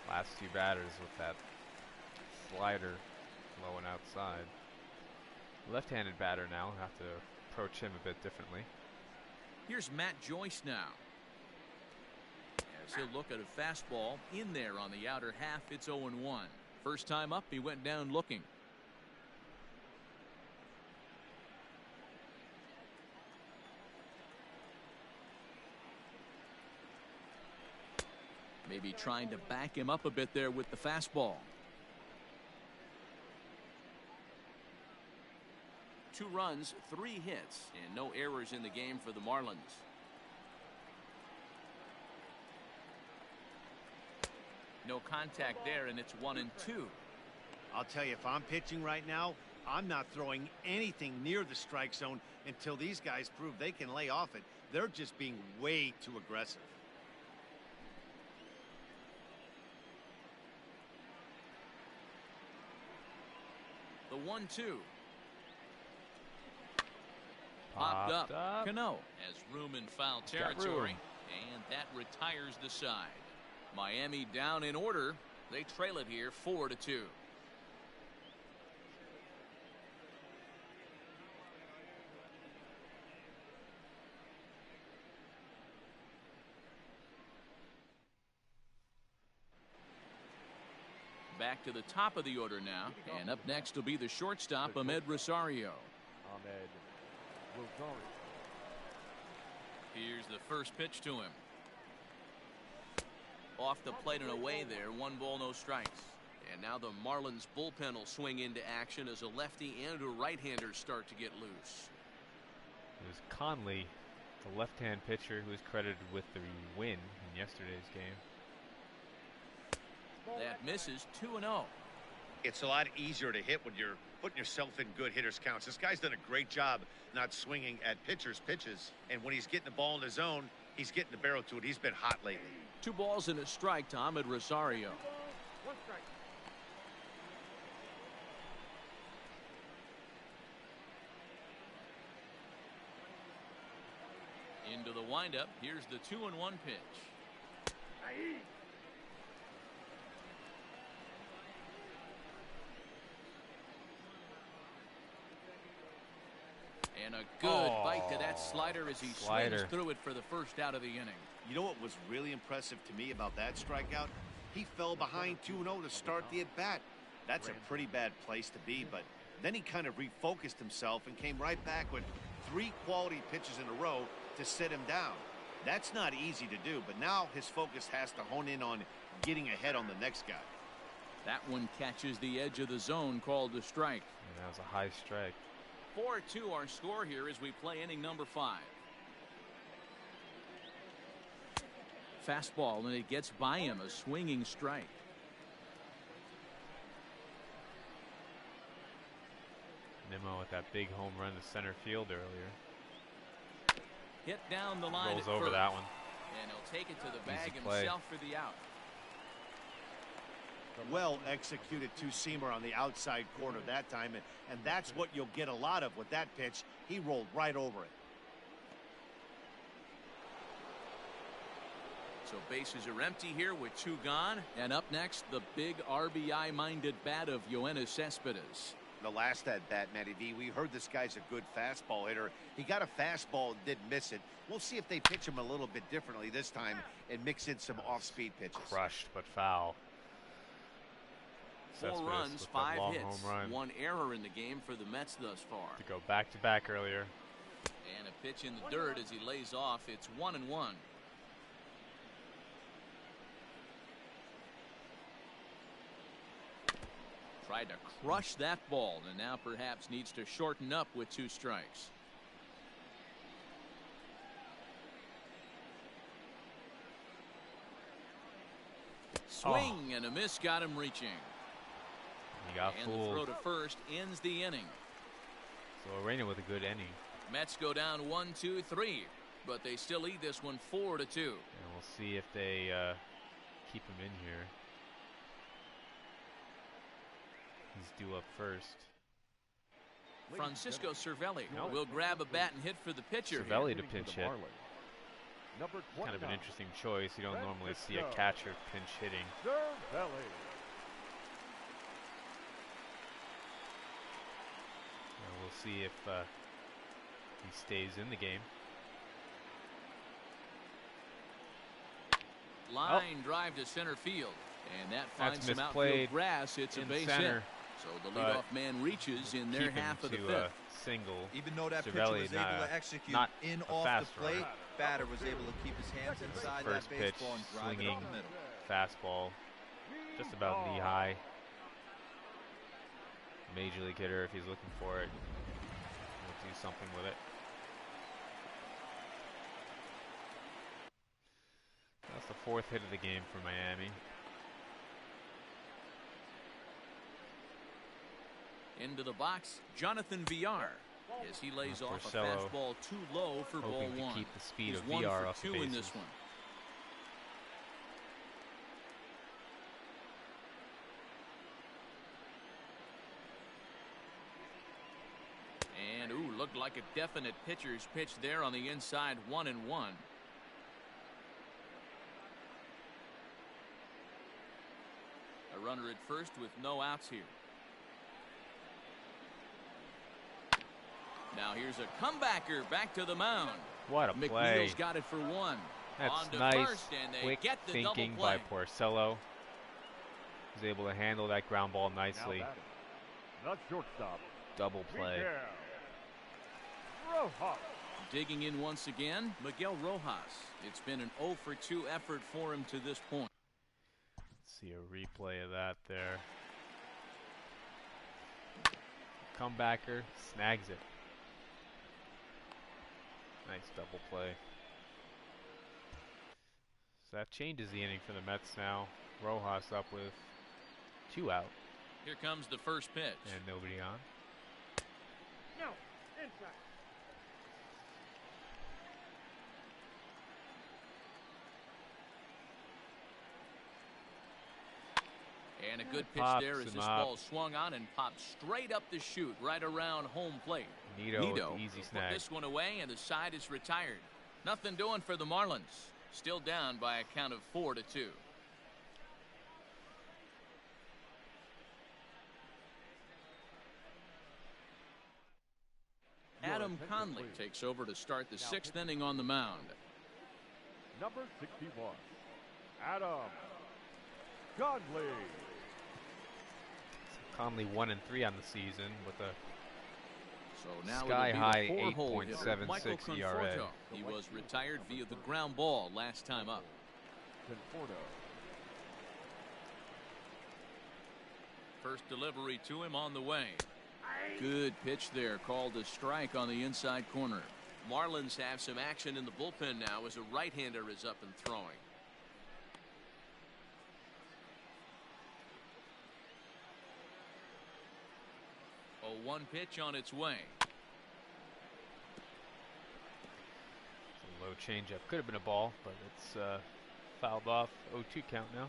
Last 2 batters with that slider low and outside. Left-handed batter now, have to approach him a bit differently. Here's Matt Joyce now. As he'll look at a fastball in there on the outer half, it's 0-1. First time up, he went down looking. Maybe trying to back him up a bit there with the fastball. 2 runs, 3 hits, and no errors in the game for the Marlins. No contact there, and it's 1-2. I'll tell you, if I'm pitching right now, I'm not throwing anything near the strike zone until these guys prove they can lay off it. They're just being way too aggressive. The 1-2. Popped up. Cano has room in foul territory, and that retires the side. Miami down in order. They trail it here 4-2. Back to the top of the order now, and up next will be the shortstop, Amed Rosario. Here's the first pitch to him. Off the plate and away there, 1 ball, no strikes. And now the Marlins bullpen will swing into action as a lefty and a right-hander start to get loose. It was Conley, the left-hand pitcher, who was credited with the win in yesterday's game. That misses. 2-0. It's a lot easier to hit when you're putting yourself in good hitters counts. This guy's done a great job not swinging at pitchers' pitches. And when he's getting the ball in the zone, he's getting the barrel to it. He's been hot lately. 2 balls and a strike to Amed Rosario. 1 strike. Into the windup. Here's the 2-1 pitch. And a good bite to that slider as he swings through it for the first out of the inning. You know what was really impressive to me about that strikeout? He fell behind 2-0 to start the at-bat. That's a pretty bad place to be, but then he kind of refocused himself and came right back with 3 quality pitches in a row to set him down. That's not easy to do, but now his focus has to hone in on getting ahead on the next guy. That one catches the edge of the zone, called a strike. And that was a high strike. 4-2 our score here as we play inning number 5. Fastball, and it gets by him, a swinging strike. Nimmo with that big home run to center field earlier. Hit down the line. Rolls over that one. And he'll take it to the bag Easy play. himself for the out. Well executed 2-seamer on the outside corner that time, and that's what you'll get a lot of with that pitch. He rolled right over it. So bases are empty here with 2 gone. And up next, the big RBI-minded bat of Yoenis Cespedes. The last at bat, Matty V, we heard this guy's a good fastball hitter. He got a fastball and didn't miss it. We'll see if they pitch him a little bit differently this time and mix in some off-speed pitches. Crushed but foul. 4 Cespedes runs, with that 5 long hits, home run. 1 error in the game for the Mets thus far. To go back-to-back earlier. And a pitch in the dirt as he lays off. It's 1-1. Tried to crush that ball, and now perhaps needs to shorten up with 2 strikes. Swing and a miss got him reaching. He got And fooled. the throw to first ends the inning. So Urena with a good inning. Mets go down 1-2-3, but they still lead this one 4-2. And we'll see if they keep him in here. He's due up first. Francisco Cervelli will grab a bat and hit for the pitcher. Cervelli to pinch hit. Number Kind of an interesting choice. You don't normally see a catcher pinch hitting. Cervelli. We'll see if he stays in the game. Line drive to center field, and that finds That's some outfield misplayed grass. It's a in base center, hit. So the leadoff man reaches in their keep him half of the to, 5th. Single. Even though that pitcher Cervelli, was able to execute not in a off fast the plate, runner. batter was able to keep his hands inside First that pitch, baseball and drive it swinging up the middle. fastball, just about knee high. Major league hitter, if he's looking for it, will do something with it. That's the 4th hit of the game for Miami. Into the box, Jonathan Villar, as he lays off a Porcello, fastball too low for ball hoping to one. keep the speed He's of 1 Villar for off the 2 in bases. this one. And ooh, looked like a definite pitcher's pitch there on the inside, 1-1. A runner at first with no outs here. Now here's a comebacker back to the mound. What a play. McNeil's got it for 1. That's On to nice, first, and they quick get the thinking double play. by Porcello. He's able to handle that ground ball nicely. Now batting, the shortstop, Double play. Miguel Rojas. Digging in once again, Miguel Rojas. It's been an 0 for 2 effort for him to this point. Let's see a replay of that there. Comebacker snags it. Nice double play. So that changes the inning for the Mets now. Rojas up with 2 out Here comes the first pitch. and nobody on. No, inside. And a good pitch Pops there as him this up. ball swung on and popped straight up the chute right around home plate. Nito with the easy will snag. put this one away, and the side is retired. Nothing doing for the Marlins. Still down by a count of 4-2. Adam Conley takes over to start the 6th inning on the mound. Number 61, Adam Conley. Conley 1-3 on the season with a So now Sky it'll high be the 4-hole hitter, 8.76 Michael ERA. Conforto. He was retired via the ground ball last time up. Conforto. First delivery to him on the way. Good pitch there, called a strike on the inside corner. Marlins have some action in the bullpen now as a right-hander is up and throwing. A 1 pitch on its way. low changeup. Could have been a ball, but it's fouled off. 0-2 count now.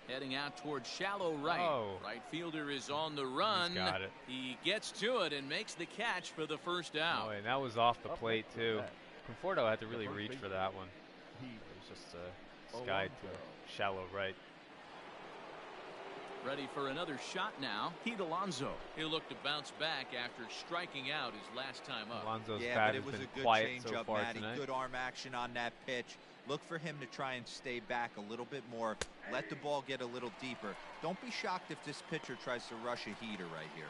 Heading out towards shallow right. Oh. Right fielder is on the run. He's got it. He gets to it and makes the catch for the first out. Oh, and that was off the Up plate next to too. bat. Conforto had to really The first reach for baseman. that one. He It was just a sky to shallow right. Ready for another shot now. Pete Alonso. He'll look to bounce back after striking out his last time up. Alonso's Yeah, bat but it has was been a good quiet change so up, far Matty. tonight. Good arm action on that pitch. Look for him to try and stay back a little bit more. Let the ball get a little deeper. Don't be shocked if this pitcher tries to rush a heater right here.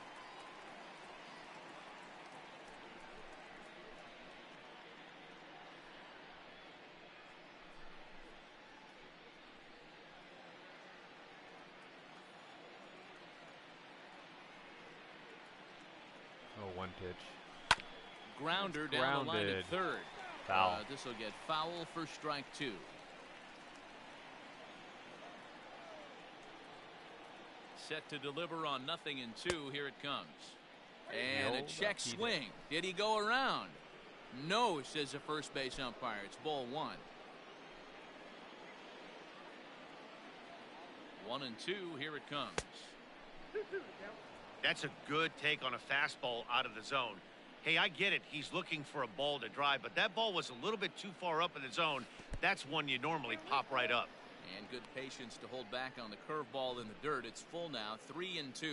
Oh, one pitch. Grounder It's down the line at grounded. third. Foul. This will get foul for strike 2. Set to deliver on 0-2. Here it comes. And a Yo, check lucky swing. Did he go around? No, says the first base umpire. It's ball 1. 1-2. Here it comes. That's a good take on a fastball out of the zone. Hey, I get it. He's looking for a ball to drive, but that ball was a little bit too far up in the zone. That's one you normally pop right up. And good patience to hold back on the curveball in the dirt. It's full now, 3-2. It's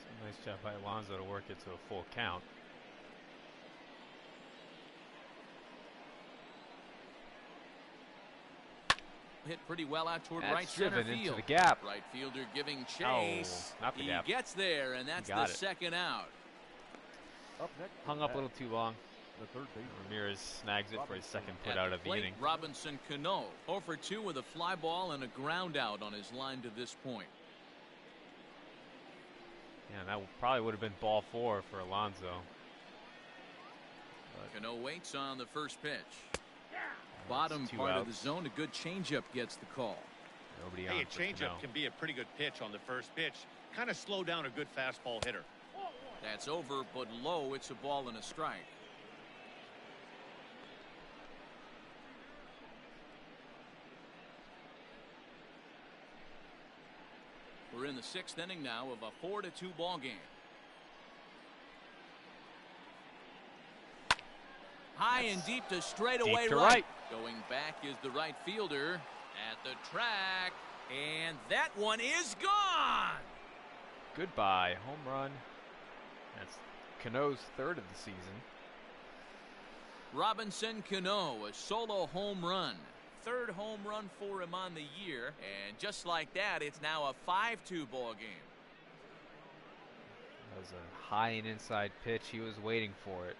a nice job by Alonso to work it to a full count. Hit pretty well out toward That's right center driven field. into the gap. Right fielder giving chase. not the he gap. gets there, and that's got the it. second out. Up next. Hung up a little too long. the third baseman. Ramirez snags it for his second put At out the of the plate, inning. Robinson Cano 0 for 2 with a fly ball and a ground out on his line to this point. Yeah, that probably would have been ball 4 for Alonso. Cano waits on the first pitch. Bottom two part of the outs. zone. A good changeup gets the call. Nobody Hey, on a for Cano. changeup can be a pretty good pitch on the first pitch. Kind of slow down a good fastball hitter. That's over, but low. It's a ball and a strike. We're in the 6th inning now of a 4-2 ball game. High and deep to straightaway Deep to right. right. Going back is the right fielder at the track, and that one is gone. Goodbye. Home run. That's Cano's 3rd of the season. Robinson Cano, a solo home run. 3rd home run for him on the year, and just like that, it's now a 5-2 ball game. That was a high and inside pitch. He was waiting for it.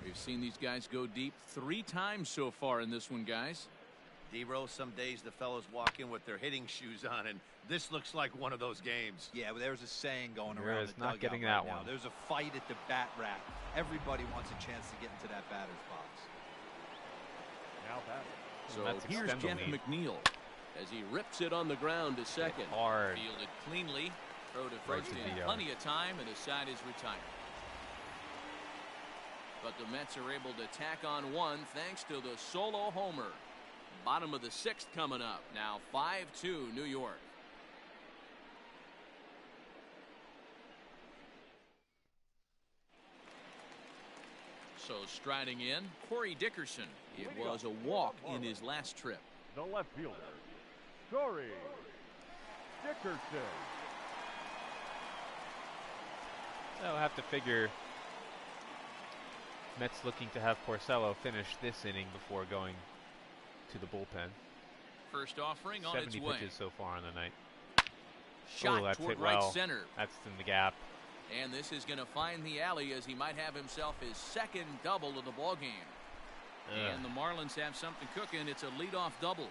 We've seen these guys go deep 3 times so far in this one, guys. D-Rose, some days the fellas walk in with their hitting shoes on, and this looks like one of those games. Yeah, but there's a saying going Ramirez around the not dugout getting right that now. one. There's a fight at the bat rack. Everybody wants a chance to get into that batter's box. Now batting. So Mets here's extend the Jeff lead. McNeil as he rips it on the ground to second. Hard. Fielded cleanly. Throw to Right first to in the plenty of time, and the side is retired. But the Mets are able to tack on one thanks to the solo homer. Bottom of the 6th coming up. Now 5-2 New York. So striding in, Corey Dickerson. It was a walk in his last trip. The left fielder, Corey Dickerson. I'll have to figure Mets looking to have Porcello finish this inning before going to the bullpen. First offering on 70 its way. pitches so far on the night. Shot that's toward hit right well. center. That's in the gap. And this is going to find the alley as he might have himself his 2nd double of the ball game. And the Marlins have something cooking. It's a leadoff double.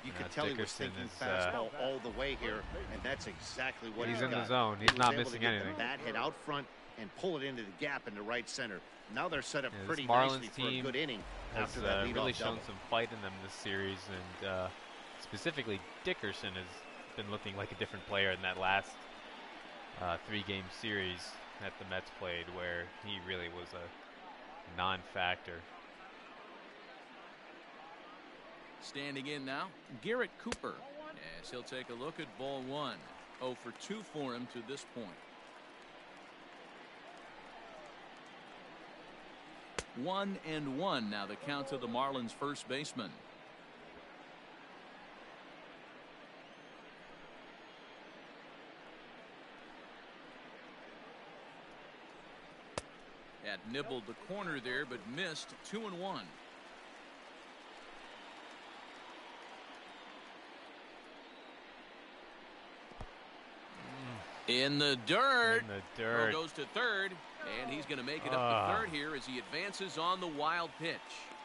You could tell he was Dickerson thinking is, fastball all the way here, and that's exactly what He's he's in the got. zone. He's He was not able missing to get anything. The bat hit out front and pull it into the gap in the right center. Now they're set up Yeah, this pretty Marlins nicely for a team good inning has after that leadoff really double. shown some fight in them this series, and specifically Dickerson has been looking like a different player in that last 3-game series that the Mets played, where he really was a non-factor. Standing in now, Garrett Cooper. Yes, he'll take a look at ball 1. 0 for 2 for him to this point. 1-1 now the count to the Marlins first baseman. That nibbled the corner there, but missed. 2-1. In the dirt. In the Throw dirt. goes to third, and he's going to make it up to third here as he advances on the wild pitch.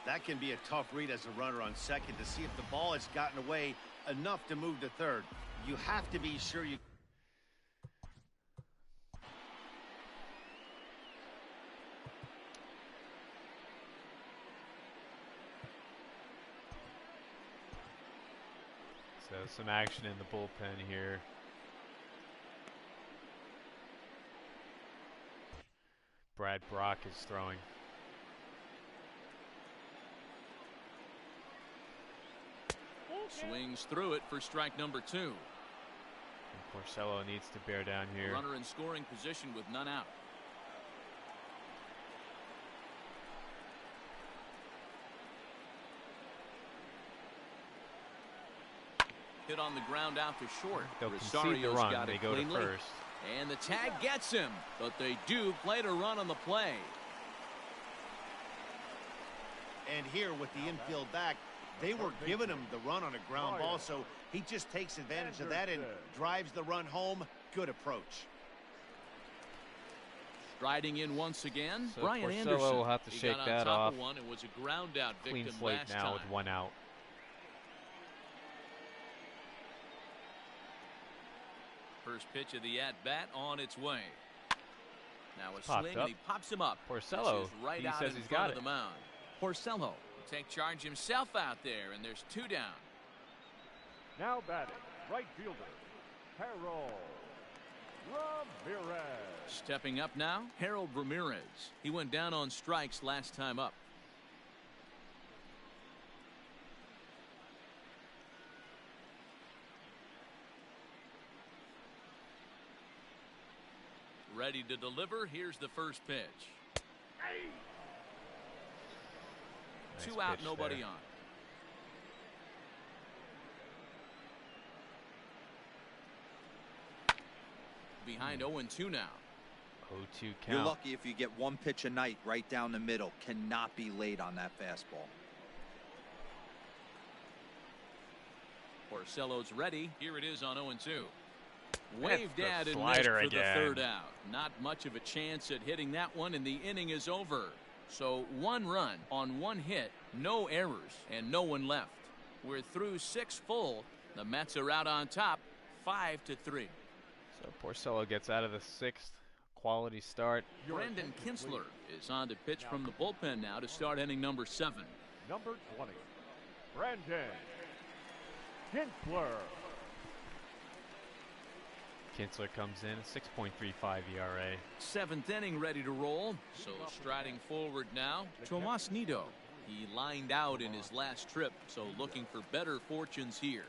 That can be a tough read as a runner on second to see if the ball has gotten away enough to move to third. You have to be sure you. So some action in the bullpen here. Brad Brock is throwing. Swings through it for strike number 2. And Porcello needs to bear down here. Runner in scoring position with none out. Hit on the ground out to short. They'll concede the Rosario's run. got They it go to cleanly. first. And the tag gets him, but they do play to run on the play. And here with the infield back, they were giving him the run on a ground ball, so he just takes advantage of that and drives the run home. Good approach. Striding in once again, So Brian Porcello Anderson. will have to He shake got on that top off. of one and was a ground out Clean victim slate last now time. with 1 out. First pitch of the at-bat on its way. Now a Popped swing, up. and he pops him up. Porcello, This is right he out says in he's front got of it. the mound. Porcello will take charge himself out there, and there's 2 down. Now batting, right fielder, Harold Ramirez. Stepping up now, Harold Ramirez. He went down on strikes last time up. Ready to deliver. Here's the first pitch. Nice 2 out, pitch nobody there. on. Behind 0-2 now. 0-2 count. You're lucky if you get 1 pitch a night right down the middle. Cannot be late on that fastball. Porcello's ready. Here it is on 0-2. That's Waved the at and missed slider for again. the 3rd out. Not much of a chance at hitting that one, and the inning is over. So 1 run on 1 hit, no errors, and no one left. We're through 6 full. The Mets are out on top, 5-3. So Porcello gets out of the 6th. Quality start. Brandon Kinsler is on to pitch from the bullpen now to start inning number 7. Number 20, Brandon Kinsler. Kinsler comes in at 6.35 ERA. 7th inning ready to roll. So striding forward now, Tomas Nido. He lined out in his last trip, so looking for better fortunes here.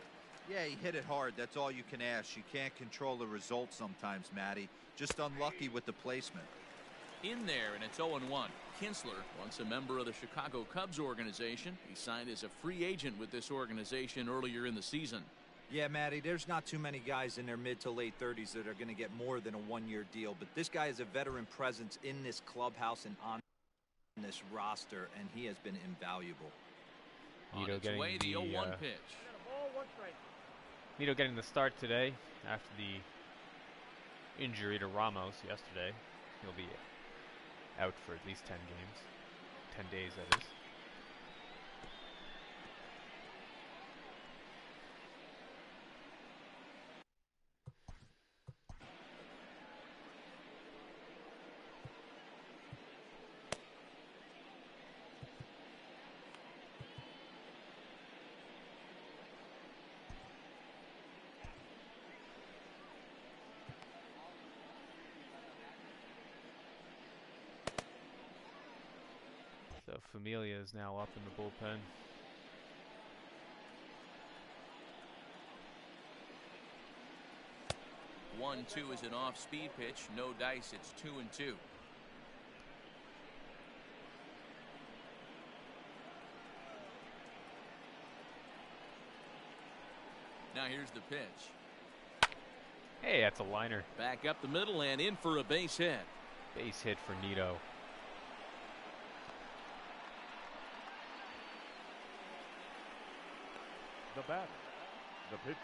Yeah, he hit it hard. That's all you can ask. You can't control the result sometimes, Matty. Just unlucky with the placement. In there, and it's 0-1. Kinsler, once a member of the Chicago Cubs organization, he signed as a free agent with this organization earlier in the season. Yeah, Matty, there's not too many guys in their mid to late 30s that are going to get more than a 1-year deal. But this guy is a veteran presence in this clubhouse and on this roster, and he has been invaluable. On Nido its getting way, the the 0-1 pitch. Nido getting the start today after the injury to Ramos yesterday. He'll be out for at least 10 games. 10 days, that is. So Familia is now up in the bullpen. One, 2 is an off-speed pitch. No dice. It's 2-2. Now here's the pitch. Hey, that's a liner. Back up the middle and in for a base hit. Base hit for Nido. The batter, the pitcher,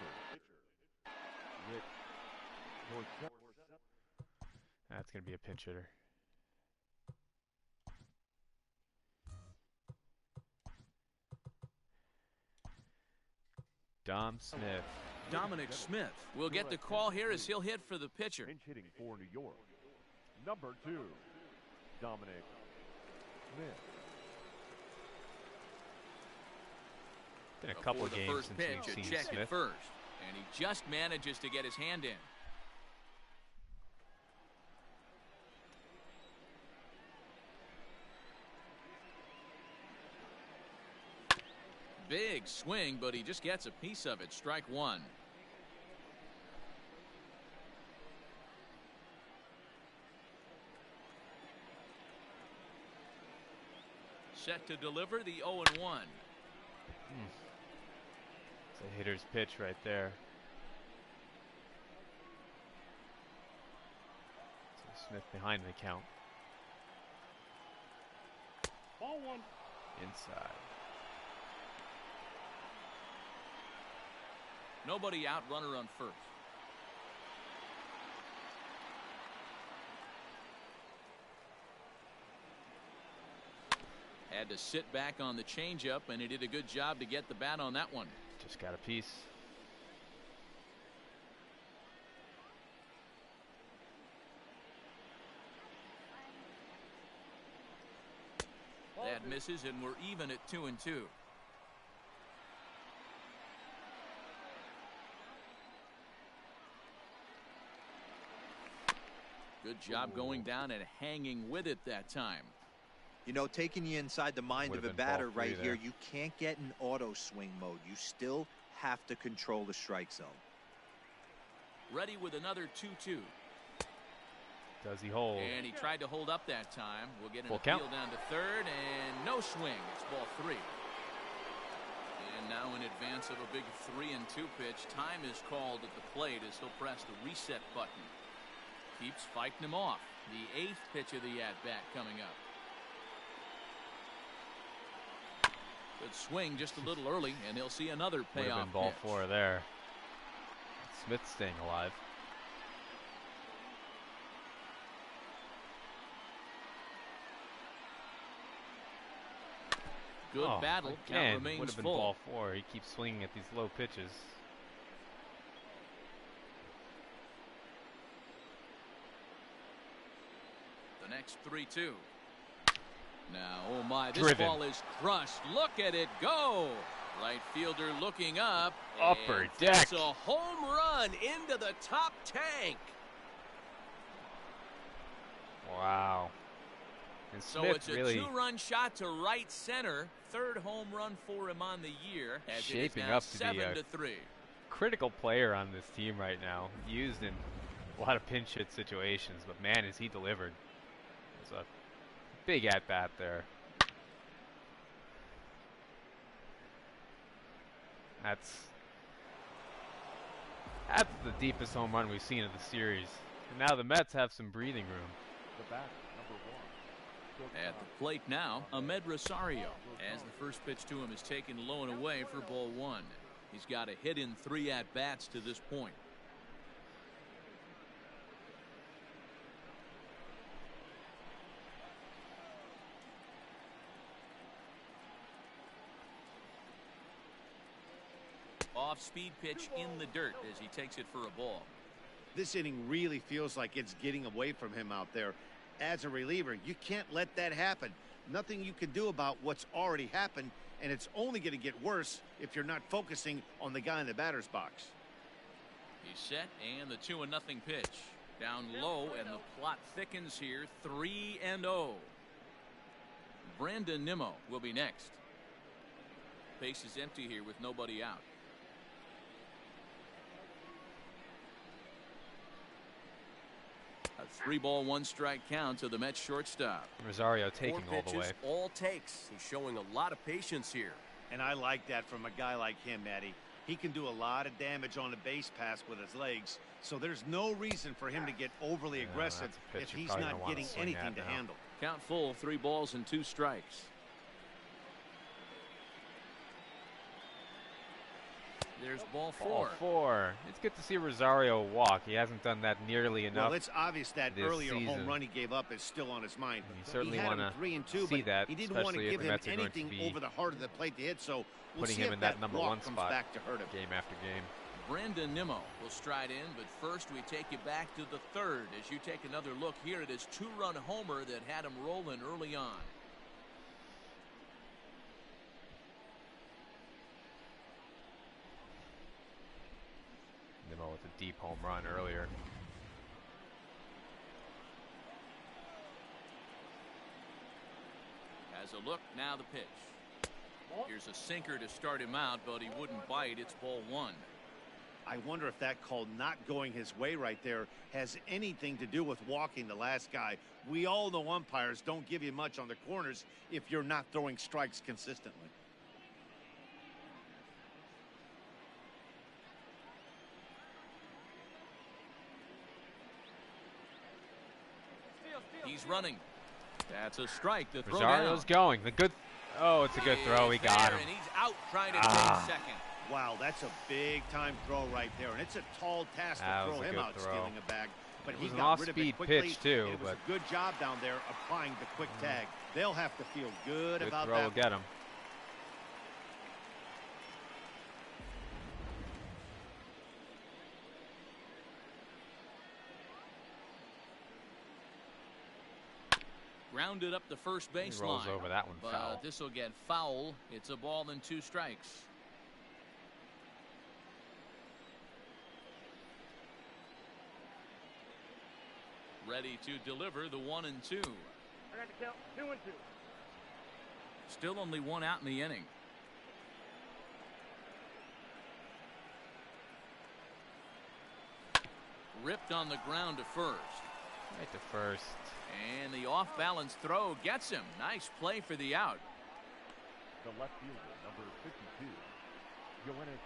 Rick Porcello. That's going to be a pinch hitter. Dom Smith. Dominic Smith will get the call here as he'll hit for the pitcher. Pinch hitting for New York. Number 2, Dominic Smith. Been a couple of Before the games first since pitch, we've a seen check Smith. at first, and he just manages to get his hand in. Big swing, but he just gets a piece of it. Strike 1. Set to deliver the 0-1. It's a hitter's pitch right there. So Smith behind the count. Ball 1. Inside. Nobody out, runner on first. Had to sit back on the changeup, and he did a good job to get the bat on that one. Just got a piece. That misses, and we're even at 2-2. Good job going down and hanging with it that time. You know, taking you inside the mind of a batter right here, you can't get in auto swing mode. You still have to control the strike zone. Ready with another 2-2. Does he hold? And he tried to hold up that time. We'll get an Full appeal count. down to third, and no swing. It's ball 3. And now in advance of a big 3-2 pitch, time is called at the plate as he'll press the reset button. Keeps fighting him off. The 8th pitch of the at-bat coming up. Good swing just a little early, and he'll see another Would have payoff been ball pitch. 4 there. Smith's staying alive. Good battle. Count Again, remains would have been full. ball 4. He keeps swinging at these low pitches. The next 3-2. Now, oh my, this Driven. ball is crushed. Look at it go. Right fielder looking up. Upper and deck. It's a home run into the top tank. Wow. And So Smith it's a really 2-run shot to right center. 3rd home run for him on the year. As shaping it is now up to be a 7-3. critical player on this team right now. Used in a lot of pinch hit situations, but man, is he delivered. It's a big at bat there. That's the deepest home run we've seen of the series. And now the Mets have some breathing room. The bat, number 1. At the plate now, Ahmed Rosario, as the first pitch to him is taken low and away for ball 1. He's got a hit in 3 at-bats to this point. Off-speed pitch in the dirt as he takes it for a ball. This inning really feels like it's getting away from him out there. As a reliever, you can't let that happen. Nothing you can do about what's already happened, and it's only going to get worse if you're not focusing on the guy in the batter's box. He's set, and the 2-0 pitch. Down low, and the plot thickens here. 3-0. Brandon Nimmo will be next. Base is empty here with nobody out. A 3-ball, 1-strike count to the Mets shortstop. Rosario taking 4 all pitches, the way. all takes. He's showing a lot of patience here. And I like that from a guy like him, Matty. He can do a lot of damage on the base pass with his legs, so there's no reason for him to get overly aggressive that's a pitch if you're he's probably not gonna wanna getting swing anything at to now. handle. Count full, 3 balls and 2 strikes. There's ball 4. Ball 4. It's good to see Rosario walk. He hasn't done that nearly enough. Well, it's obvious that this earlier home season. run he gave up is still on his mind. You certainly he had want him to 3-2, see but that, he didn't want to especially if give the him Mets are going to anything be over the heart of the plate to hit. So we'll putting see him if in that that number walk 1 comes spot back to hurt him. game after game. Brandon Nimmo will stride in, but first we take you back to the 3rd as you take another look here at his 2-run homer that had him rolling early on. Nimmo with a deep home run earlier. As a look, now the pitch. Here's a sinker to start him out, but he wouldn't bite. It's ball 1. I wonder if that call not going his way right there has anything to do with walking the last guy. We all know umpires don't give you much on the corners if you're not throwing strikes consistently. He's running. That's a strike to throw Rosario's down. going. The good. Oh, it's a good throw. He He's got there, him. And he's out trying to Ah. take second. Wow, that's a big time throw right there, and it's a tall task That to was throw a him good out throw. stealing a bag. but It he was an got rid of it off-speed quickly. pitch, too, And it was but a good job down there applying the quick tag. They'll have to feel good about throw that. will get him. Grounded up the first He baseline. rolls over that one But foul. this will get foul. It's a ball and 2 strikes. Ready to deliver the 1-2. I got to count 2-2. Still only 1 out in the inning. Ripped on the ground to first. Right to first. And the off-balance throw gets him. Nice play for the out. The left fielder, number 52, Urena.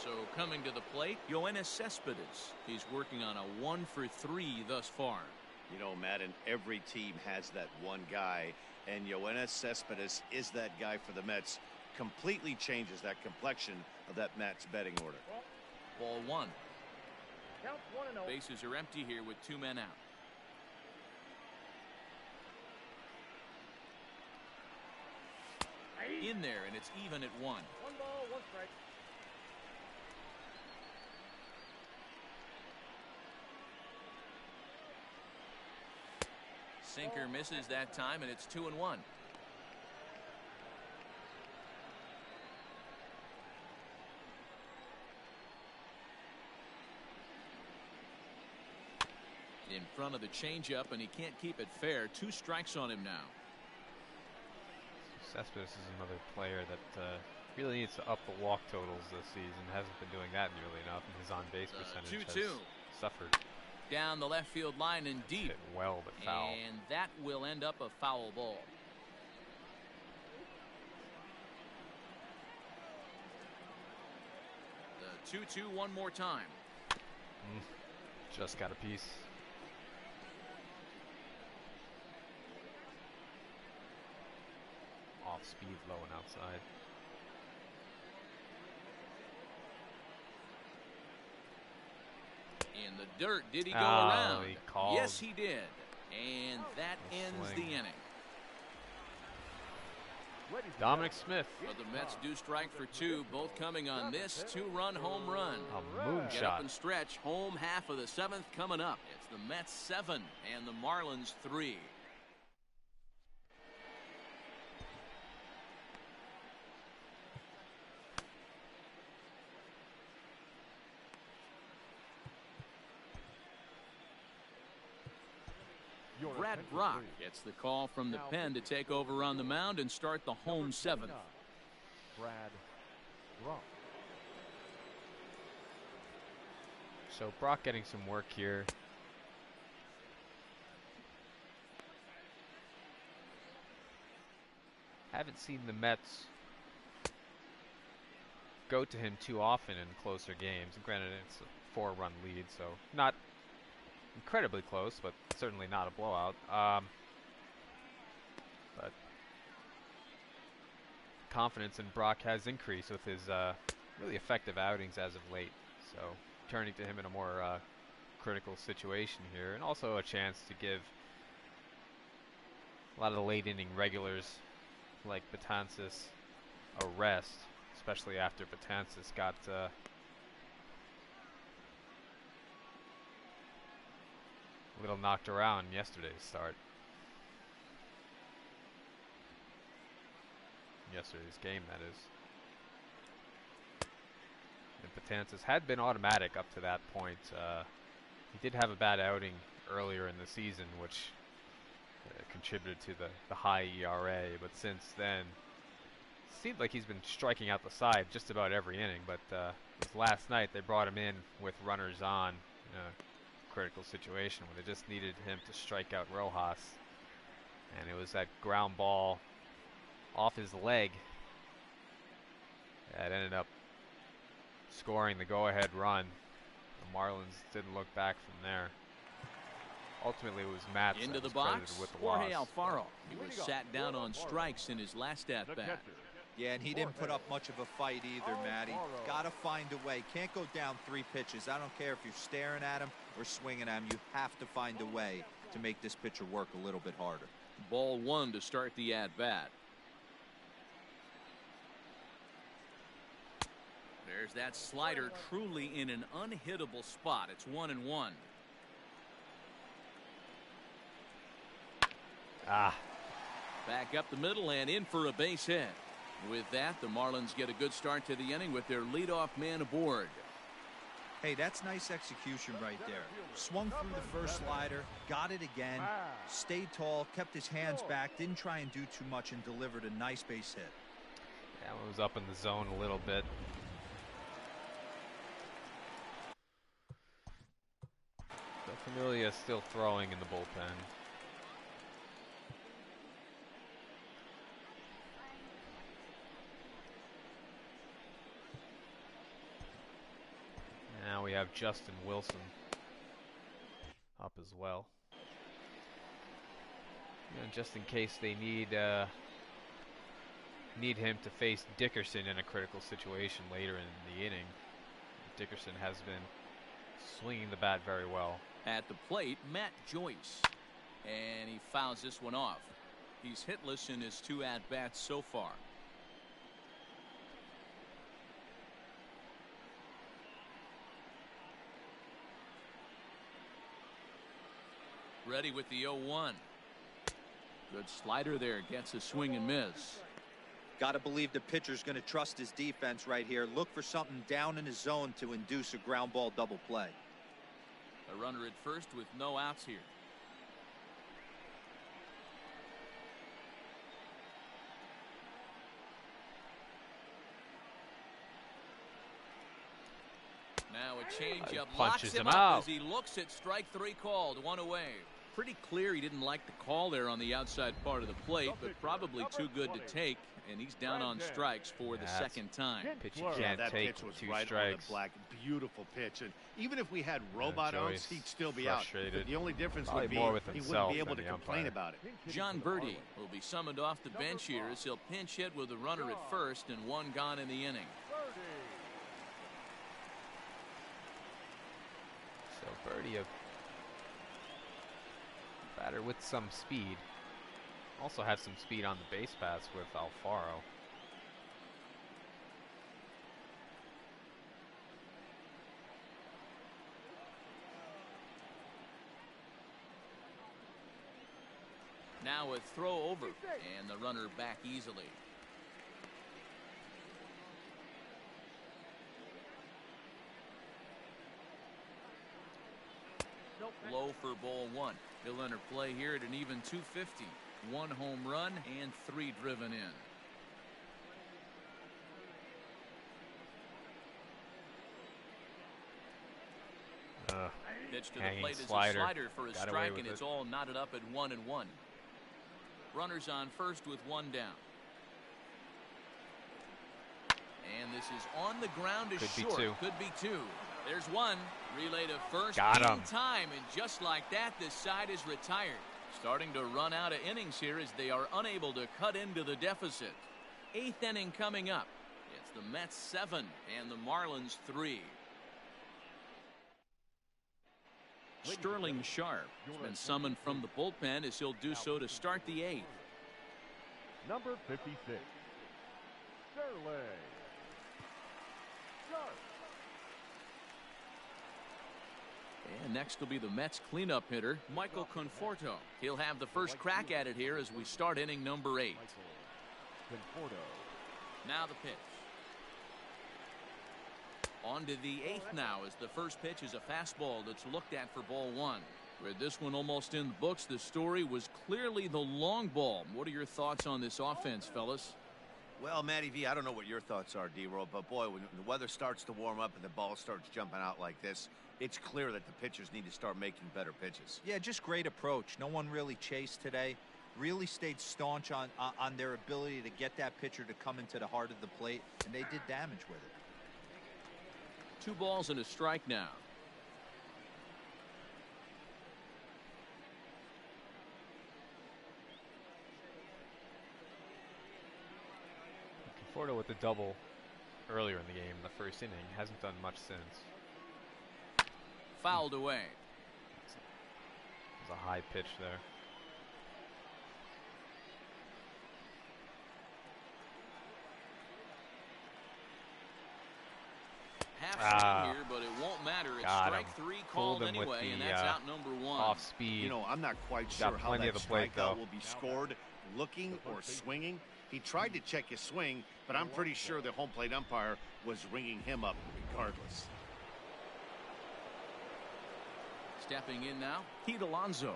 So coming to the plate, Yoenis Cespedes. He's working on a 1-for-3 thus far. You know, Madden, every team has that one guy, and Yoenis Cespedes is that guy for the Mets. Completely changes that complexion of that Mets betting order. Ball 1. Count 1-0. Bases are empty here with 2 men out. In there, and it's even at 1. 1 ball, 1 strike. Sinker misses that time, and it's 2-1. In front of the changeup, and he can't keep it fair. 2 strikes on him now. Cespedes is another player that really needs to up the walk totals this season. Hasn't been doing that nearly enough, and his on-base percentage 2-2. has suffered. Down the left field line and deep. Hit well, but foul. And that will end up a foul ball. The 2-2 one more time. Just got a piece. Off speed, low and outside. In the dirt, did he go Oh, around? he called. Yes, he did. And that ends the swing. inning. Dominic Smith. But the Mets do strike for 2, both coming on this 2-run home run. A Get up moonshot. and stretch. Home half of the 7th coming up. It's the Mets 7 and the Marlins 3. Brad Brock gets the call from the pen to take over on the mound and start the home 7th. Brad Brock. So Brock getting some work here. Haven't seen the Mets go to him too often in closer games. And granted, it's a 4-run lead, so not incredibly close, but certainly not a blowout. But confidence in Brock has increased with his really effective outings as of late. So turning to him in a more critical situation here, and also a chance to give a lot of the late inning regulars like Betances a rest, especially after Betances got a little knocked around in yesterday's start. Yesterday's game, that is. And Betances had been automatic up to that point. He did have a bad outing earlier in the season, which contributed to the high ERA, but since then, it seemed like he's been striking out the side just about every inning. But this last night, they brought him in with runners on in a critical situation where they just needed him to strike out Rojas, and it was that ground ball off his leg that ended up scoring the go-ahead run. The Marlins didn't look back from there. Ultimately, it was Matz Into that the was credited box, with the Jorge loss. Alfaro. He was sat down on strikes in his last The at-bat. catcher, Yeah, and he didn't put up much of a fight either, Matty. Got to find a way. Can't go down 3 pitches. I don't care if you're staring at him or swinging at him. You have to find a way to make this pitcher work a little bit harder. Ball 1 to start the at-bat. There's that slider, truly in an unhittable spot. It's 1-1. Back up the middle and in for a base hit. With that, the Marlins get a good start to the inning with their leadoff man aboard. Hey, that's nice execution right there. Swung through the first slider, got it again, stayed tall, kept his hands back, didn't try and do too much, and delivered a nice base hit. Yeah, it was up in the zone a little bit. So Familia still throwing in the bullpen. Now we have Justin Wilson up as well. And just in case they need him to face Dickerson in a critical situation later in the inning. Dickerson has been swinging the bat very well. At the plate, Matt Joyce. And he fouls this one off. He's hitless in his 2 at-bats so far. Ready with the 0-1. Good slider there. Gets a swing and miss. Got to believe the pitcher's going to trust his defense right here. Look for something down in his zone to induce a ground ball double play. A runner at first with no outs here. Now a changeup locks him up as he looks at strike 3 called. 1 away. Pretty clear he didn't like the call there on the outside part of the plate, but probably too good to take, and he's down on strikes for the second time. Pitch you can't that take pitch was 2 right strikes. on the black. Beautiful pitch, and even if we had robot outs, he'd still be frustrated. out. The only difference Probably would be more with he wouldn't himself be able than to the complain umpire. about it. John Birdie will be summoned off the bench here as he'll pinch hit with a runner at first and 1 gone in the inning. So Birdie, a batter with some speed. Also had some speed on the base paths with Alfaro. Now a throw over, and the runner back easily. Low for ball 1. He'll enter play here at an even 250. 1 home run and 3 driven in. Pitch to the plate is a slider for a strike, and it's all knotted up at 1-1. Runners on first with 1 down. And this is on the ground is short. Could be 2. There's 1. Relay to first in time, and just like that, this side is retired. Starting to run out of innings here as they are unable to cut into the deficit. 8th inning coming up. It's the Mets 7 and the Marlins 3. Sterling Sharp has been summoned from the bullpen as he'll do so to start the 8th. Number 56, Sterling Sharp. And next will be the Mets cleanup hitter, Michael Conforto. He'll have the first crack at it here as we start inning number 8. Now the pitch. On to the 8th now as the first pitch is a fastball that's looked at for ball 1. With this one almost in the books, the story was clearly the long ball. What are your thoughts on this offense, fellas? Well, Matty V, I don't know what your thoughts are, D-Roll, but boy, when the weather starts to warm up and the ball starts jumping out like this, it's clear that the pitchers need to start making better pitches. Yeah, just great approach. No one really chased today. Really stayed staunch on their ability to get that pitcher to come into the heart of the plate, and they did damage with it. 2 balls and a strike now. Florida with the double earlier in the game, the first inning, hasn't done much since. Fouled away. There's a high pitch there. Half swing here, but it won't matter. It's strike three called anyway, and that's out number one. Off speed. You know, I'm not quite sure how that plate, strikeout will be scored, looking or swinging. He tried to check his swing, but I'm pretty sure the home plate umpire was ringing him up regardless. Stepping in now, Pete Alonso.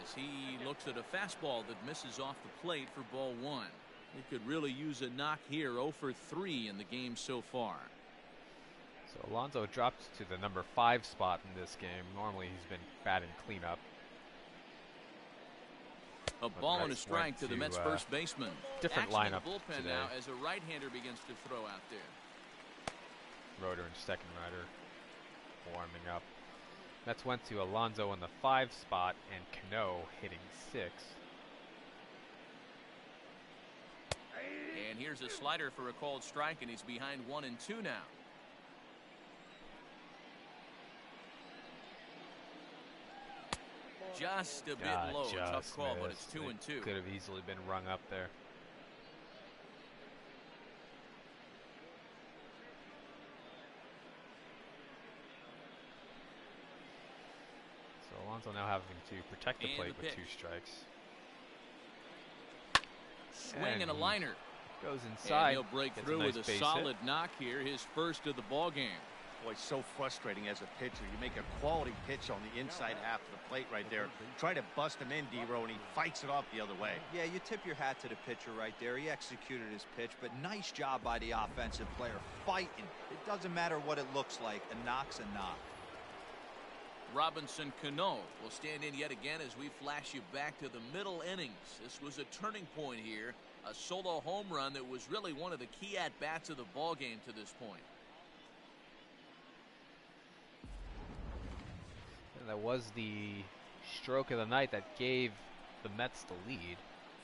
As he looks at a fastball that misses off the plate for ball one. He could really use a knock here. 0 for 3 in the game so far. So Alonso dropped to the number 5 spot in this game. Normally he's been batting cleanup. A ball and a strike to the Mets first baseman. Different lineup bullpen today. now as a right-hander begins to throw out there. Rotor and second rider warming up. Mets went to Alonso in the 5 spot and Cano hitting 6. And here's a slider for a called strike, and he's behind 1 and 2 now. Just a bit low. Tough call, but it's 2 and 2. Could have easily been rung up there. So Alonso now having to protect the plate with 2 strikes. Swing and a liner. Goes inside. And he'll break through with a solid knock here, his first of the ball game. Boy, so frustrating as a pitcher. You make a quality pitch on the inside half of the plate right there. Try to bust him in, D-Row, and he fights it off the other way. Yeah, you tip your hat to the pitcher right there. He executed his pitch, but nice job by the offensive player fighting. It doesn't matter what it looks like. A knock's a knock. Robinson Cano will stand in yet again as we flash you back to the middle innings. This was a turning point here. A solo home run that was really one of the key at-bats of the ball game to this point. And that was the stroke of the night that gave the Mets the lead.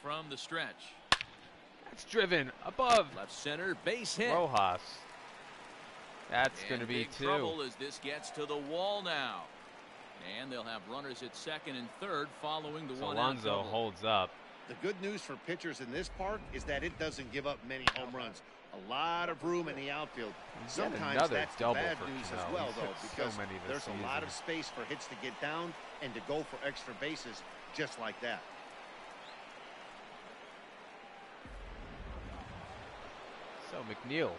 From the stretch. That's driven above. Left center, base hit. Rojas. That's going to be 2. Trouble as this gets to the wall now. And they'll have runners at second and third following the one-out Alonso double. holds up. The good news for pitchers in this park is that it doesn't give up many home runs. A lot of room in the outfield. Sometimes that's the bad news as well, though, because there's a lot of space for hits to get down and to go for extra bases just like that. So McNeil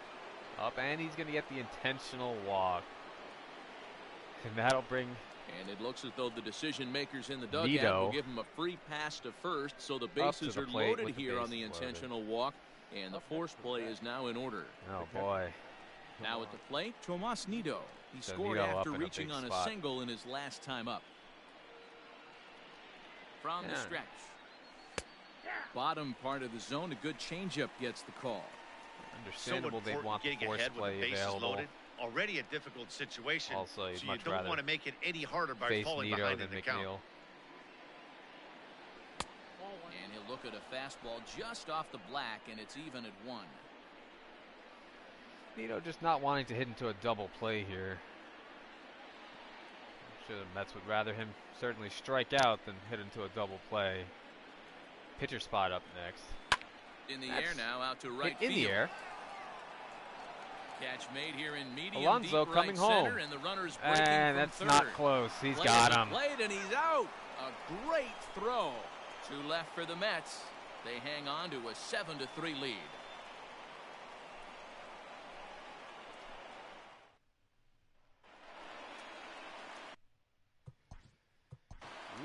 up, and he's going to get the intentional walk. And that'll bring... And it looks as though the decision makers in the dugout will give him a free pass to first, so the bases are loaded here on the intentional walk, and the force play is now in order. Oh boy. Now at the plate, Tomas Nido. He scored after reaching on a single in his last time up. From the stretch. Bottom part of the zone, a good changeup gets the call. Understandable they want the force play available. Loaded. Already a difficult situation, also, so you don't want to make it any harder by falling Nido behind than in the McNeil. count. And he'll look at a fastball just off the black, and it's even at 1. Nido just not wanting to hit into a double play here. I'm sure the Mets would rather him certainly strike out than hit into a double play. Pitcher spot up next. In the air now, out to right in field. the air. Catch made here in medium, Alonso deep coming right home. center, and the runner's breaking and from that's third. not close. He's got him. Played, and he's out. A great throw. 2 left for the Mets. They hang on to a 7-3 lead.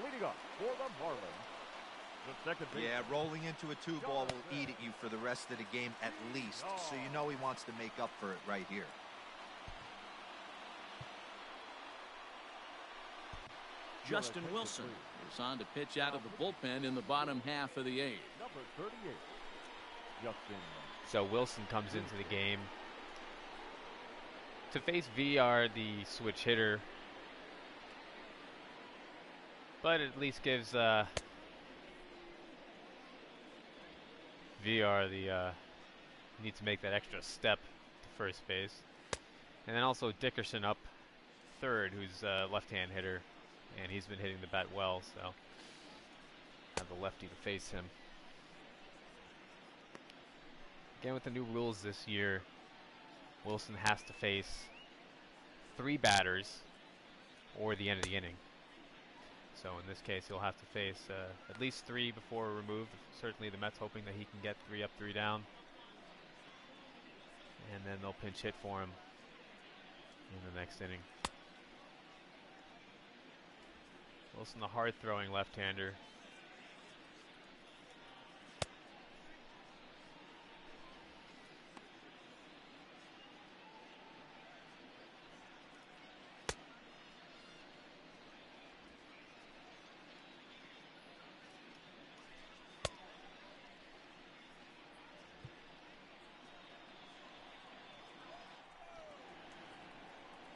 Leading up for the Marlins, the second baseman. Yeah, rolling into a 2-ball will eat at you for the rest of the game at least, so you know he wants to make up for it right here. Justin Wilson is on to pitch out of the bullpen in the bottom half of the 8th. Number 38, Justin. So Wilson comes into the game to face VR, the switch hitter, but at least gives VR need to make that extra step to first base. And then also Dickerson up third, who's a left-hand hitter, and he's been hitting the bat well, so have the lefty to face him. Again, with the new rules this year, Wilson has to face 3 batters or the end of the inning. So in this case, he'll have to face at least 3 before removed. Certainly the Mets hoping that he can get 3 up, 3 down. And then they'll pinch hit for him in the next inning. Wilson, the hard-throwing left-hander.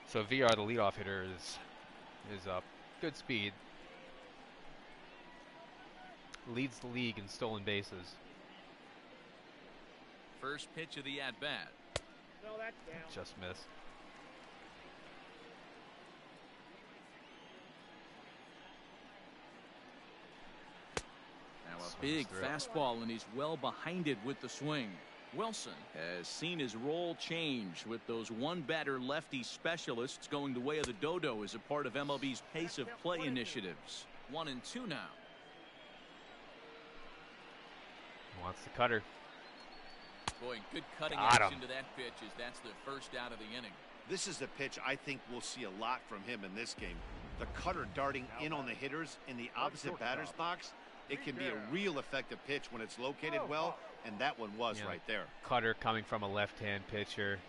So VR, the leadoff hitter, is up. Good speed. Leads the league in stolen bases. First pitch of the at-bat. Just missed. Now a big fastball, and he's well behind it with the swing. Wilson has seen his role change with those one-batter lefty specialists going the way of the dodo as a part of MLB's pace of play initiatives. 1-2 now. Wants the cutter. Boy, good cutting Got action him. to that pitch as that's the first out of the inning. This is a pitch I think we'll see a lot from him in this game. The cutter darting in on the hitters in the opposite batter's box. It can be a real effective pitch when it's located well, and that one was right there. Cutter coming from a left-hand pitcher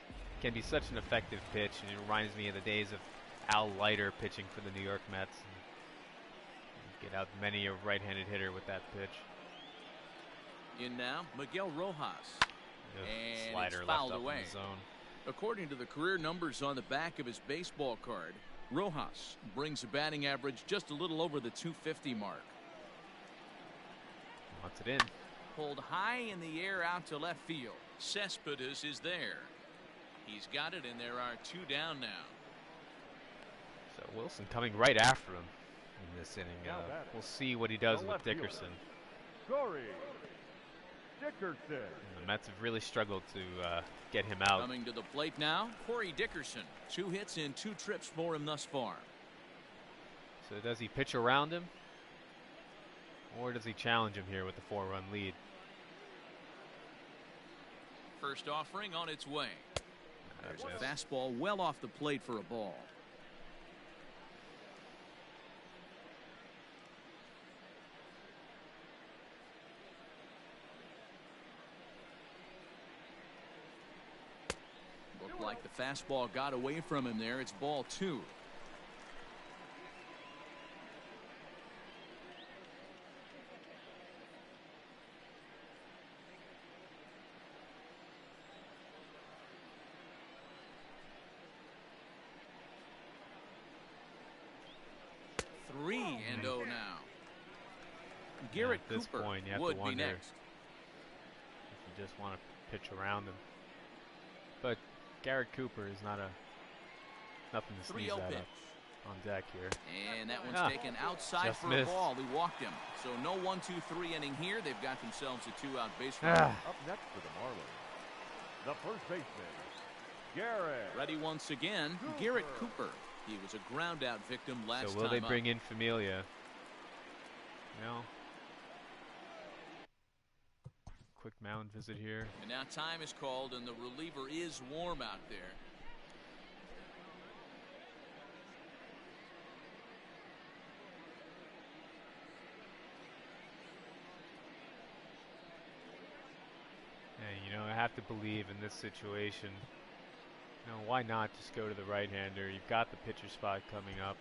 can be such an effective pitch, and it reminds me of the days of Al Leiter pitching for the New York Mets. And get out many a right-handed hitter with that pitch. In now, Miguel Rojas. And Slider it's left fouled up away. in the zone. According to the career numbers on the back of his baseball card, Rojas brings a batting average just a little over the 250 mark. Wants it in. Pulled high in the air out to left field. Cespedes is there. He's got it, and there are 2 down now. So Wilson coming right after him in this inning. We'll see what he does with Dickerson. Corey Dickerson. And the Mets have really struggled to get him out. Coming to the plate now, Corey Dickerson. 2 hits in 2 trips for him thus far. So does he pitch around him? Or does he challenge him here with the 4-run lead? – First offering on its way. There's a fastball well off the plate for a ball. Looked like the fastball got away from him there. It's ball 2. Now. Garrett at this Cooper point, you have would to wonder be next. if you just want to pitch around him. But Garrett Cooper is nothing to sneeze 3-0 at pitch. On deck here. And that one's taken outside just for missed. a ball. He walked him. So no 1-2-3 inning here. They've got themselves a 2-out base runner. Up next for the Marlins, the first baseman, Garrett. Ready once again, Garrett Cooper. He was a ground out victim last time. So will they bring up. in Familia? No. Quick mound visit here. And now time is called, and the reliever is warm out there. Yeah, I have to believe in this situation. Why not just go to the right-hander? You've got the pitcher spot coming up.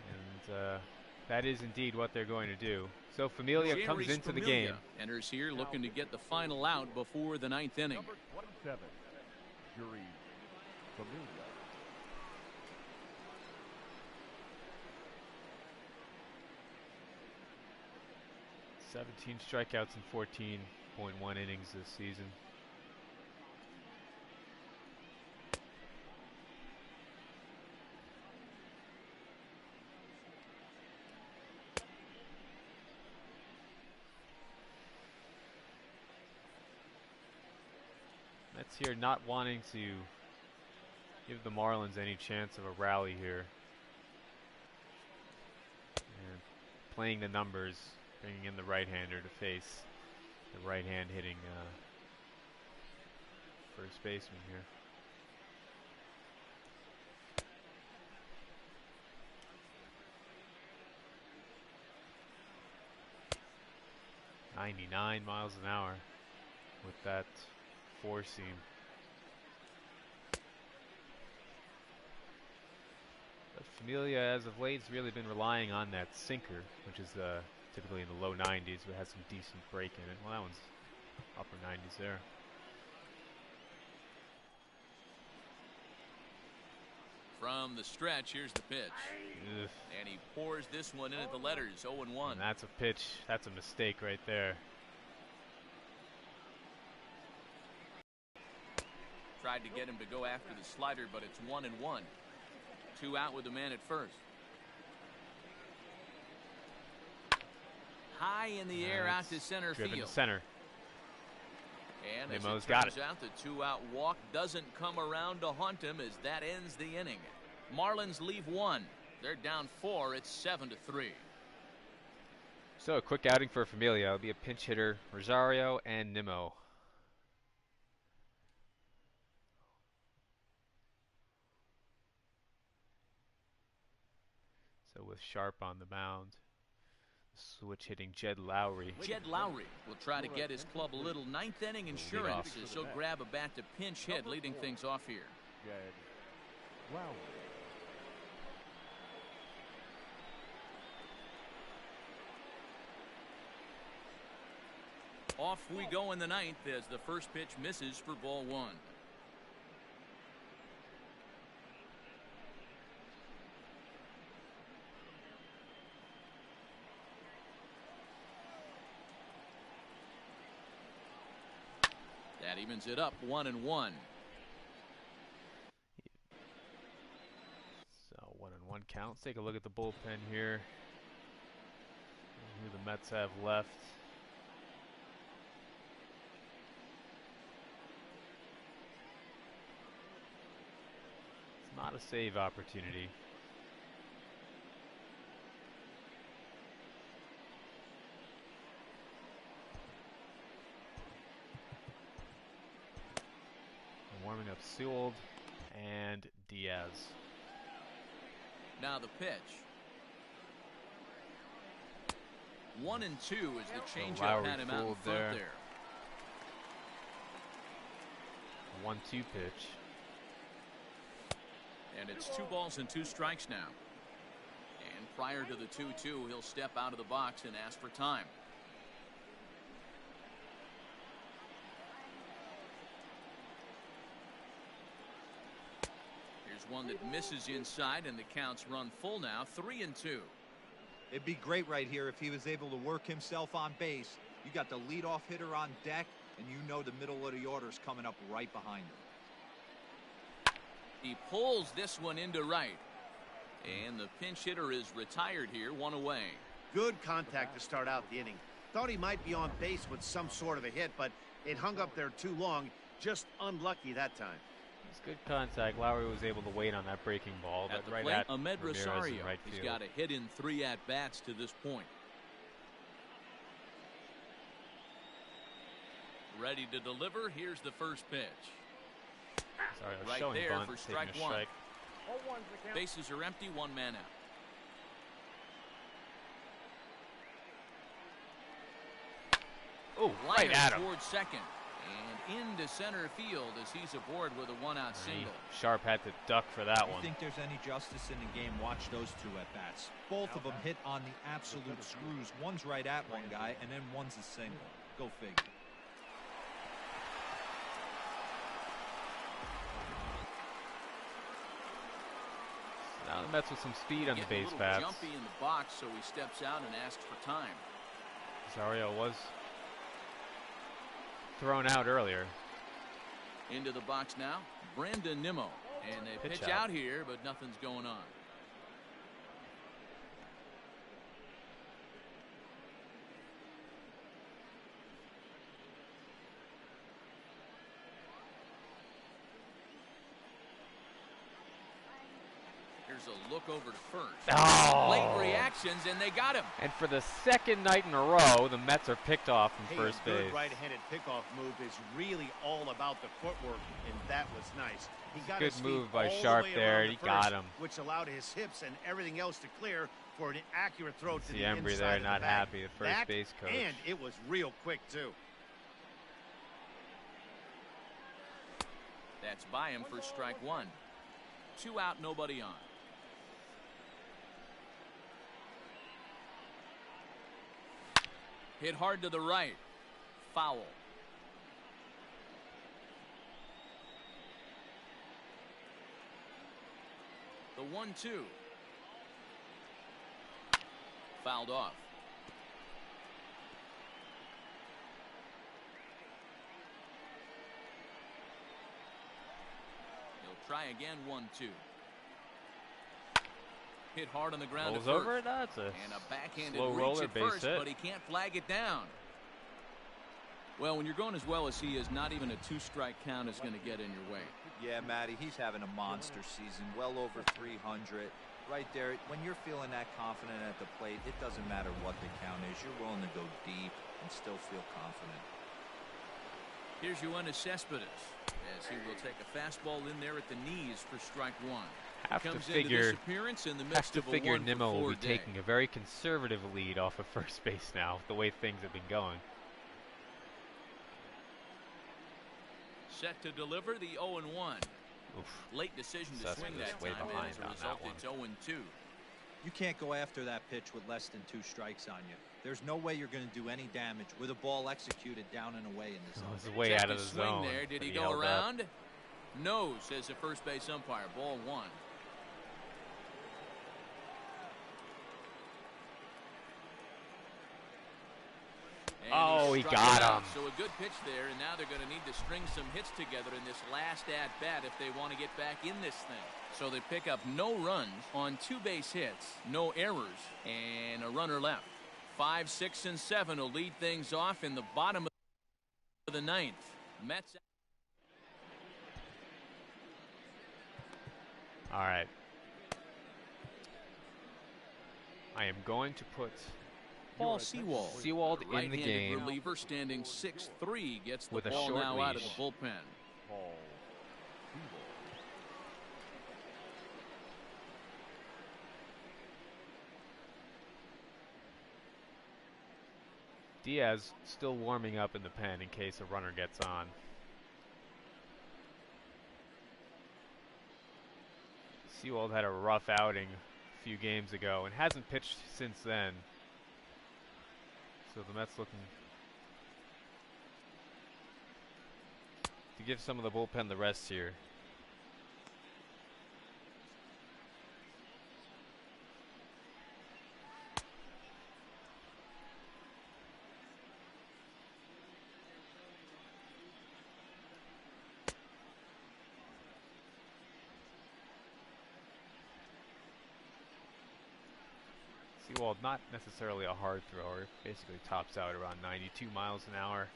And that is indeed what they're going to do. So Familia comes into the game. Enters here looking to get the final out before the 9th inning. Number 27, Yuri Familia. 17 strikeouts and 14 6.1 innings this season. Mets here not wanting to give the Marlins any chance of a rally here. And playing the numbers, bringing in the right-hander to face the right-hand hitting first baseman here. .99 miles an hour with that four seam. But Familia, as of late, has really been relying on that sinker, which is typically in the low 90s, but has some decent break in it. Well, that one's upper 90s there. From the stretch, here's the pitch. Ugh. And he pours this one in at the letters, 0-1. And that's a pitch. That's a mistake right there. Tried to get him to go after the slider, but it's 1-1. 2 out with the man at first. High in the air out to center driven field. To center. And as Nimmo's it got turns out, the 2-out walk doesn't come around to haunt him as that ends the inning. Marlins leave 1. They're down 4. It's 7-3. So a quick outing for Familia. It'll be a pinch hitter, Rosario and Nimmo. So with Sharp on the mound, switch hitting Jed Lowry. Jed Lowry will try to get his club a little ninth inning insurance as he'll grab a bat to pinch hit, leading things off here. Jed Lowry. Off we go in the ninth as the first pitch misses for ball 1. That evens it up 1-1. So 1-1 count. Let's take a look at the bullpen here. Who the Mets have left. It's not a save opportunity. Warming up Sewell and Diaz. Now the pitch. 1-2 as the changeup had him out in front there. 1-2 pitch. And it's 2 balls and 2 strikes now. And prior to the 2-2, he'll step out of the box and ask for time. Here's one that misses inside, and the count's run full now, 3-2. It'd be great right here if he was able to work himself on base. You got the leadoff hitter on deck, and you know the middle of the order's coming up right behind him. He pulls this one into right. And the pinch hitter is retired here, 1 away. Good contact to start out the inning. Thought he might be on base with some sort of a hit, but it hung up there too long. Just unlucky that time. It's good contact. Lowry was able to wait on that breaking ball. At the right plate, at Ahmed Ramirez Rosario. in right He's field. got a hit in 3 at-bats to this point. Ready to deliver. Here's the first pitch. Sorry, I was Right showing there bunt, for taking strike a 1. strike. Bases are empty, 1 man out. Oh, right Liner at him. towards second. And into center field as he's aboard with a 1-out single. Sharp had to duck for that If you one. think there's any justice in the game, watch those 2 at-bats. Both of them hit on the absolute screws. One's right at one guy, and then one's a single. Go figure. Now the Mets with some speed on the Getting base a little paths. jumpy in the box, so he steps out and asks for time. Rosario was thrown out earlier. Into the box now, Brandon Nimmo. And they pitch out here, but nothing's going on. Here's a look over to first. Oh. Late reactions, and they got him. And for the second night in a row, the Mets are picked off from first base. A good right-handed pickoff move is really all about the footwork, and that was nice. He got good his move feet by all Sharp the way there. around He the got first, him. which allowed his hips and everything else to clear for an accurate throw to the Embry inside there, of the not bag. happy, the first That, base coach. And it was real quick, too. That's by him for strike one. 2 out, nobody on. Hit hard to the right. Foul. The 1-2. Fouled off. He'll try again. 1-2. Hit hard on the ground. Rolls to first. over it. That's a And a backhanded slow reach roller at base first, hit. but he can't flag it down. Well, when you're going as well as he is, not even a 2-strike count is going to get in your way. Yeah, Matty, he's having a monster season, well over 300. Right there, when you're feeling that confident at the plate, it doesn't matter what the count is. You're willing to go deep and still feel confident. Here's Yoenis Cespedes, as he will take a fastball in there at the knees for strike one. Have to Comes into figure, this appearance in the midst of a Nimmo will be 1-for-4 day. taking a very conservative lead off of first base now, the way things have been going. Set to deliver the 0-1. Oof. Late decision to swing Cespedes that way time, and behind as a on result, that one. it's 0-2. You can't go after that pitch with less than 2 strikes on you. There's no way you're going to do any damage with a ball executed down and away in this zone. It was way Check out of his the swing zone. there. Did but he he go held up. around? No, says the first base umpire. Ball 1. Oh, he got him. So a good pitch there, and now they're going to need to string some hits together in this last at-bat if they want to get back in this thing. So they pick up no runs on 2 base hits, no errors, and a runner left. 5, 6, and 7 will lead things off in the bottom of the 9th. Mets. All right. I am going to put Paul Sewald. Sewald in the game reliever standing 6'3", gets the with a ball short now out of the leash. bullpen. Paul Diaz still warming up in the pen in case a runner gets on. Sewald had a rough outing a few games ago and hasn't pitched since then. So the Mets looking to give some of the bullpen the rest here. Sewald, not necessarily a hard thrower, basically tops out around 92 miles an hour.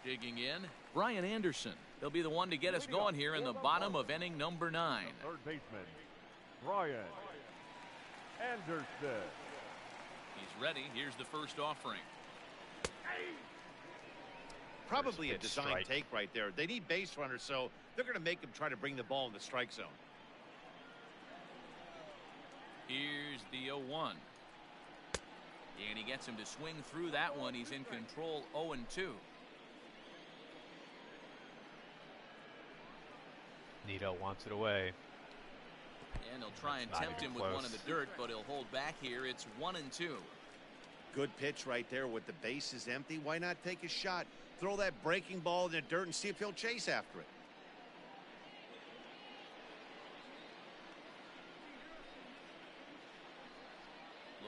Digging in, Brian Anderson. He'll be the one to get us going here in the bottom of inning number 9. third baseman, Brian Anderson. He's ready. Here's the first offering. Probably a pitch design strike. take right there. They need base runners, so they're going to make him try to bring the ball in the strike zone. Here's the 0-1. And he gets him to swing through that one. He's in control. 0-2. Nito wants it away. And he'll try and That's not tempt even him with one in close. the dirt, but he'll hold back here. It's 1-2. Good pitch right there with the bases empty. Why not take a shot? Throw that breaking ball in the dirt and see if he'll chase after it.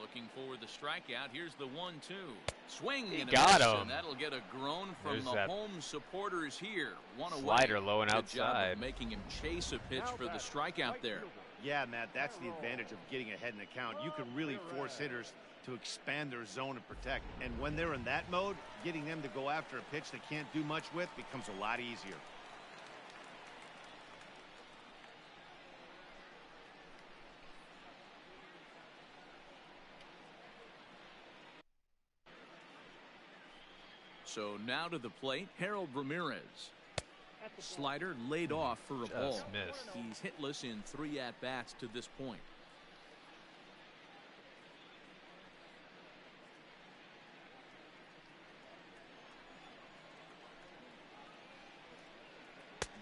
Looking for the strikeout. Here's the 1-2. Swing He and a got miss, him. and that'll get a groan from There's the that home supporters here. One away. slider low and Good job outside. of making him chase a pitch for the strikeout there. Yeah, Matt, that's the advantage of getting ahead in the count. You can really force hitters to expand their zone and protect. And when they're in that mode, getting them to go after a pitch they can't do much with becomes a lot easier. So now to the plate, Harold Ramirez. Slider laid off for a ball. Missed. He's hitless in 3 at-bats to this point.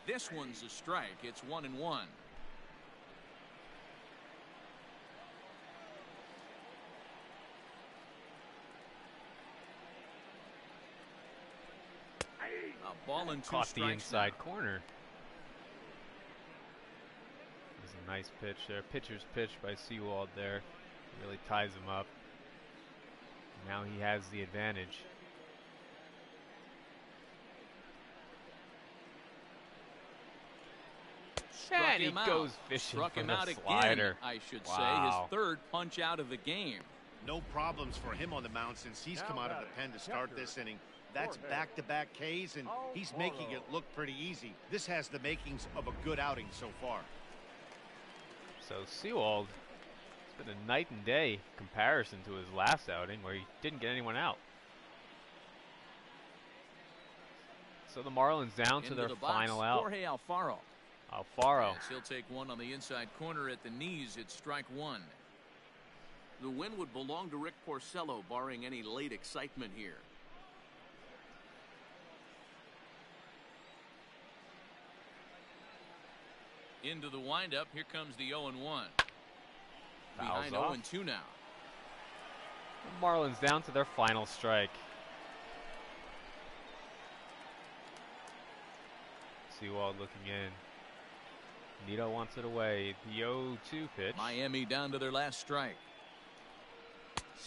This one's a strike. It's 1-1. A ball and 2 Caught the strikes inside now. corner. There's a nice pitch there. Pitcher's pitch by Seawald there. Really ties him up. Now he has the advantage. And he goes fishing Struck for him the out slider. again, I should say. Wow. His 3rd punch out of the game. No problems for him on the mound since he's come out of the pen to start this inning. That's back-to-back Ks, and he's making it look pretty easy. This has the makings of a good outing so far. So Seawald, it's been a night and day comparison to his last outing where he didn't get anyone out. So the Marlins down to their final out. Jorge Alfaro. Alfaro. Yes, he'll take one on the inside corner at the knees. It's strike 1. The win would belong to Rick Porcello, barring any late excitement here. Into the windup. Here comes the 0-1. Behind 0-2 now. The Marlins down to their final strike. Seawald looking in. Nito wants it away. The 0-2 pitch. Miami down to their last strike.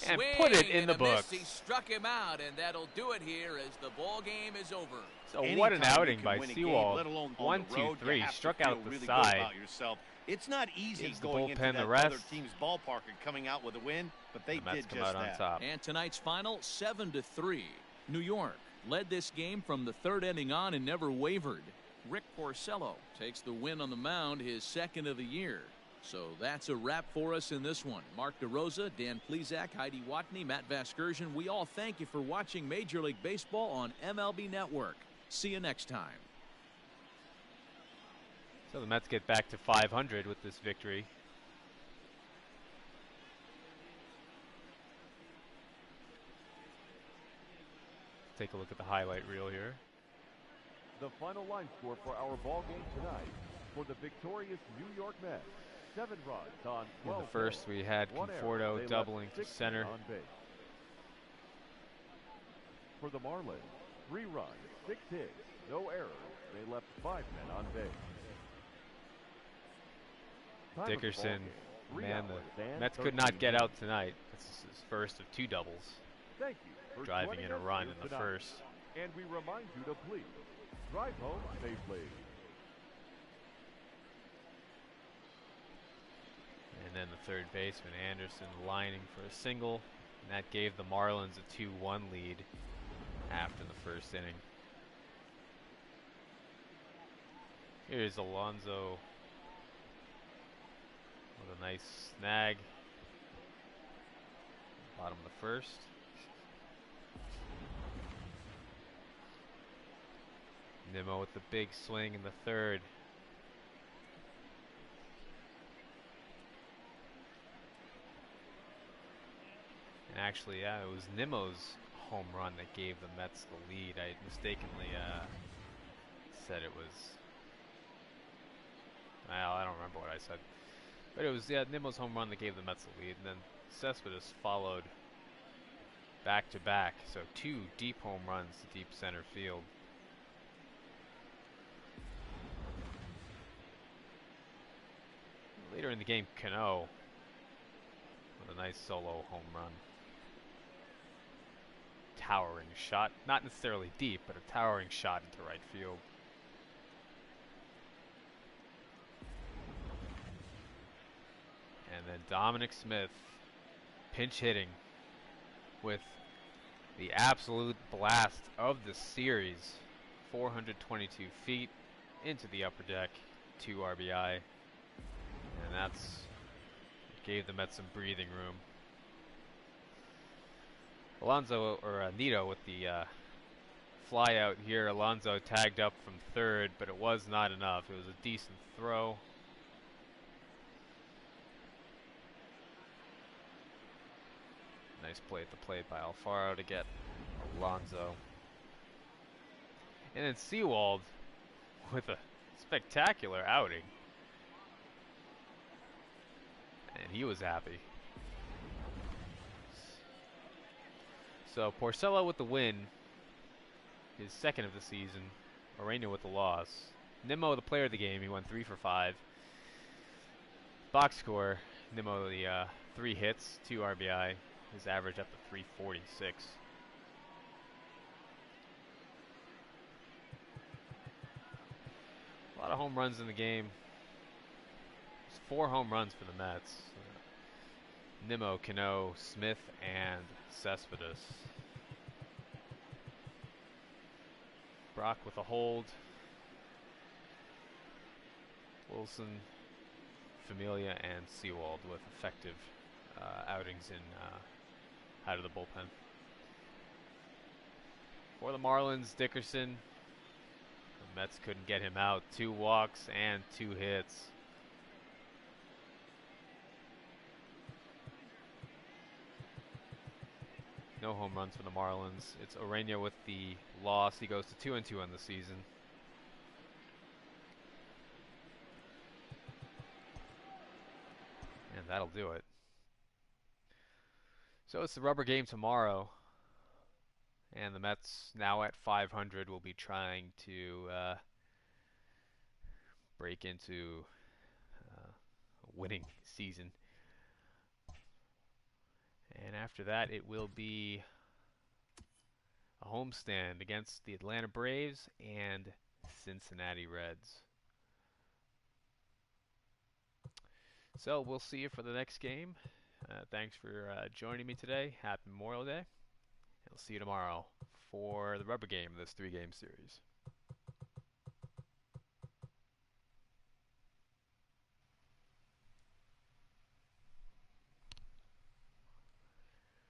And Swing put it in and the a miss. books. He struck him out, and that'll do it here as the ball game is over. So Anytime what an you outing can by win a Seawald. game, let alone on 1, the 2, road, you 3. have to Struck feel out the really good side. about yourself. It's not easy Gives the going into bullpen that the rest. other team's ballpark and coming out with a win, but they The Mets did come just out on that. top. And tonight's final, 7-3. New York led this game from the 3rd inning on and never wavered. Rick Porcello takes the win on the mound, his 2nd of the year. So that's a wrap for us in this one. Mark DeRosa, Dan Plesac, Heidi Watney, Matt Vasgersian. We all thank you for watching Major League Baseball on MLB Network. See you next time. So the Mets get back to 500 with this victory. Take a look at the highlight reel here. The final line score for our ball game tonight for the victorious New York Mets. 7 runs on 12 In the first, we had one error. Conforto They doubling left to 6 center. men on base. For the Marlins, 3 runs, 6 hits, no errors. They left 5 men on base. Time of the Dickerson, ball game, 3 man, the hours and Mets could 13 not get out minutes. tonight. This is his first of 2 doubles, Thank you for driving joining in a us run here in the tonight. first. And we remind you to please drive home safely. And then the third baseman, Anderson, lining for a single. And that gave the Marlins a 2-1 lead after the first inning. Here's Alonso with a nice snag. Bottom of the first. Nimmo with the big swing in the third. And actually, yeah, it was Nimmo's home run that gave the Mets the lead. I mistakenly said it was... Well, I don't remember what I said. But it was, yeah, Nimmo's home run that gave the Mets the lead. And then Cespedes followed back to back. So 2 deep home runs to deep center field. Later in the game, Cano with a nice solo home run. Towering shot, not necessarily deep, but a towering shot into right field. And then Dominic Smith pinch hitting with the absolute blast of the series. 422 feet into the upper deck, 2 RBI. And that's gave the Mets some breathing room. Alonso, or Nito with the fly out here. Alonso tagged up from third, but it was not enough. It was a decent throw. Nice play at the plate by Alfaro to get Alonso. And then Sewald with a spectacular outing. And he was happy. So Porcello with the win, his second of the season. Urena with the loss. Nimmo the player of the game, he went 3 for 5. Box score, Nimmo the 3 hits, 2 RBI. His average up to 346. A lot of home runs in the game. It's 4 home runs for the Mets. Nimmo, Cano, Smith, and Cespedes. Brock with a hold. Wilson, Familia, and Sewald with effective outings in out of the bullpen. For the Marlins, Dickerson. The Mets couldn't get him out. 2 walks and 2 hits. No home runs for the Marlins. It's Urena with the loss. He goes to 2-2 on the season. And that'll do it. So it's the rubber game tomorrow. And the Mets, now at 500, will be trying to break into a winning season. And after that, it will be a homestand against the Atlanta Braves and Cincinnati Reds. So we'll see you for the next game. Thanks for joining me today. Happy Memorial Day. I'll see you tomorrow for the rubber game of this 3-game series.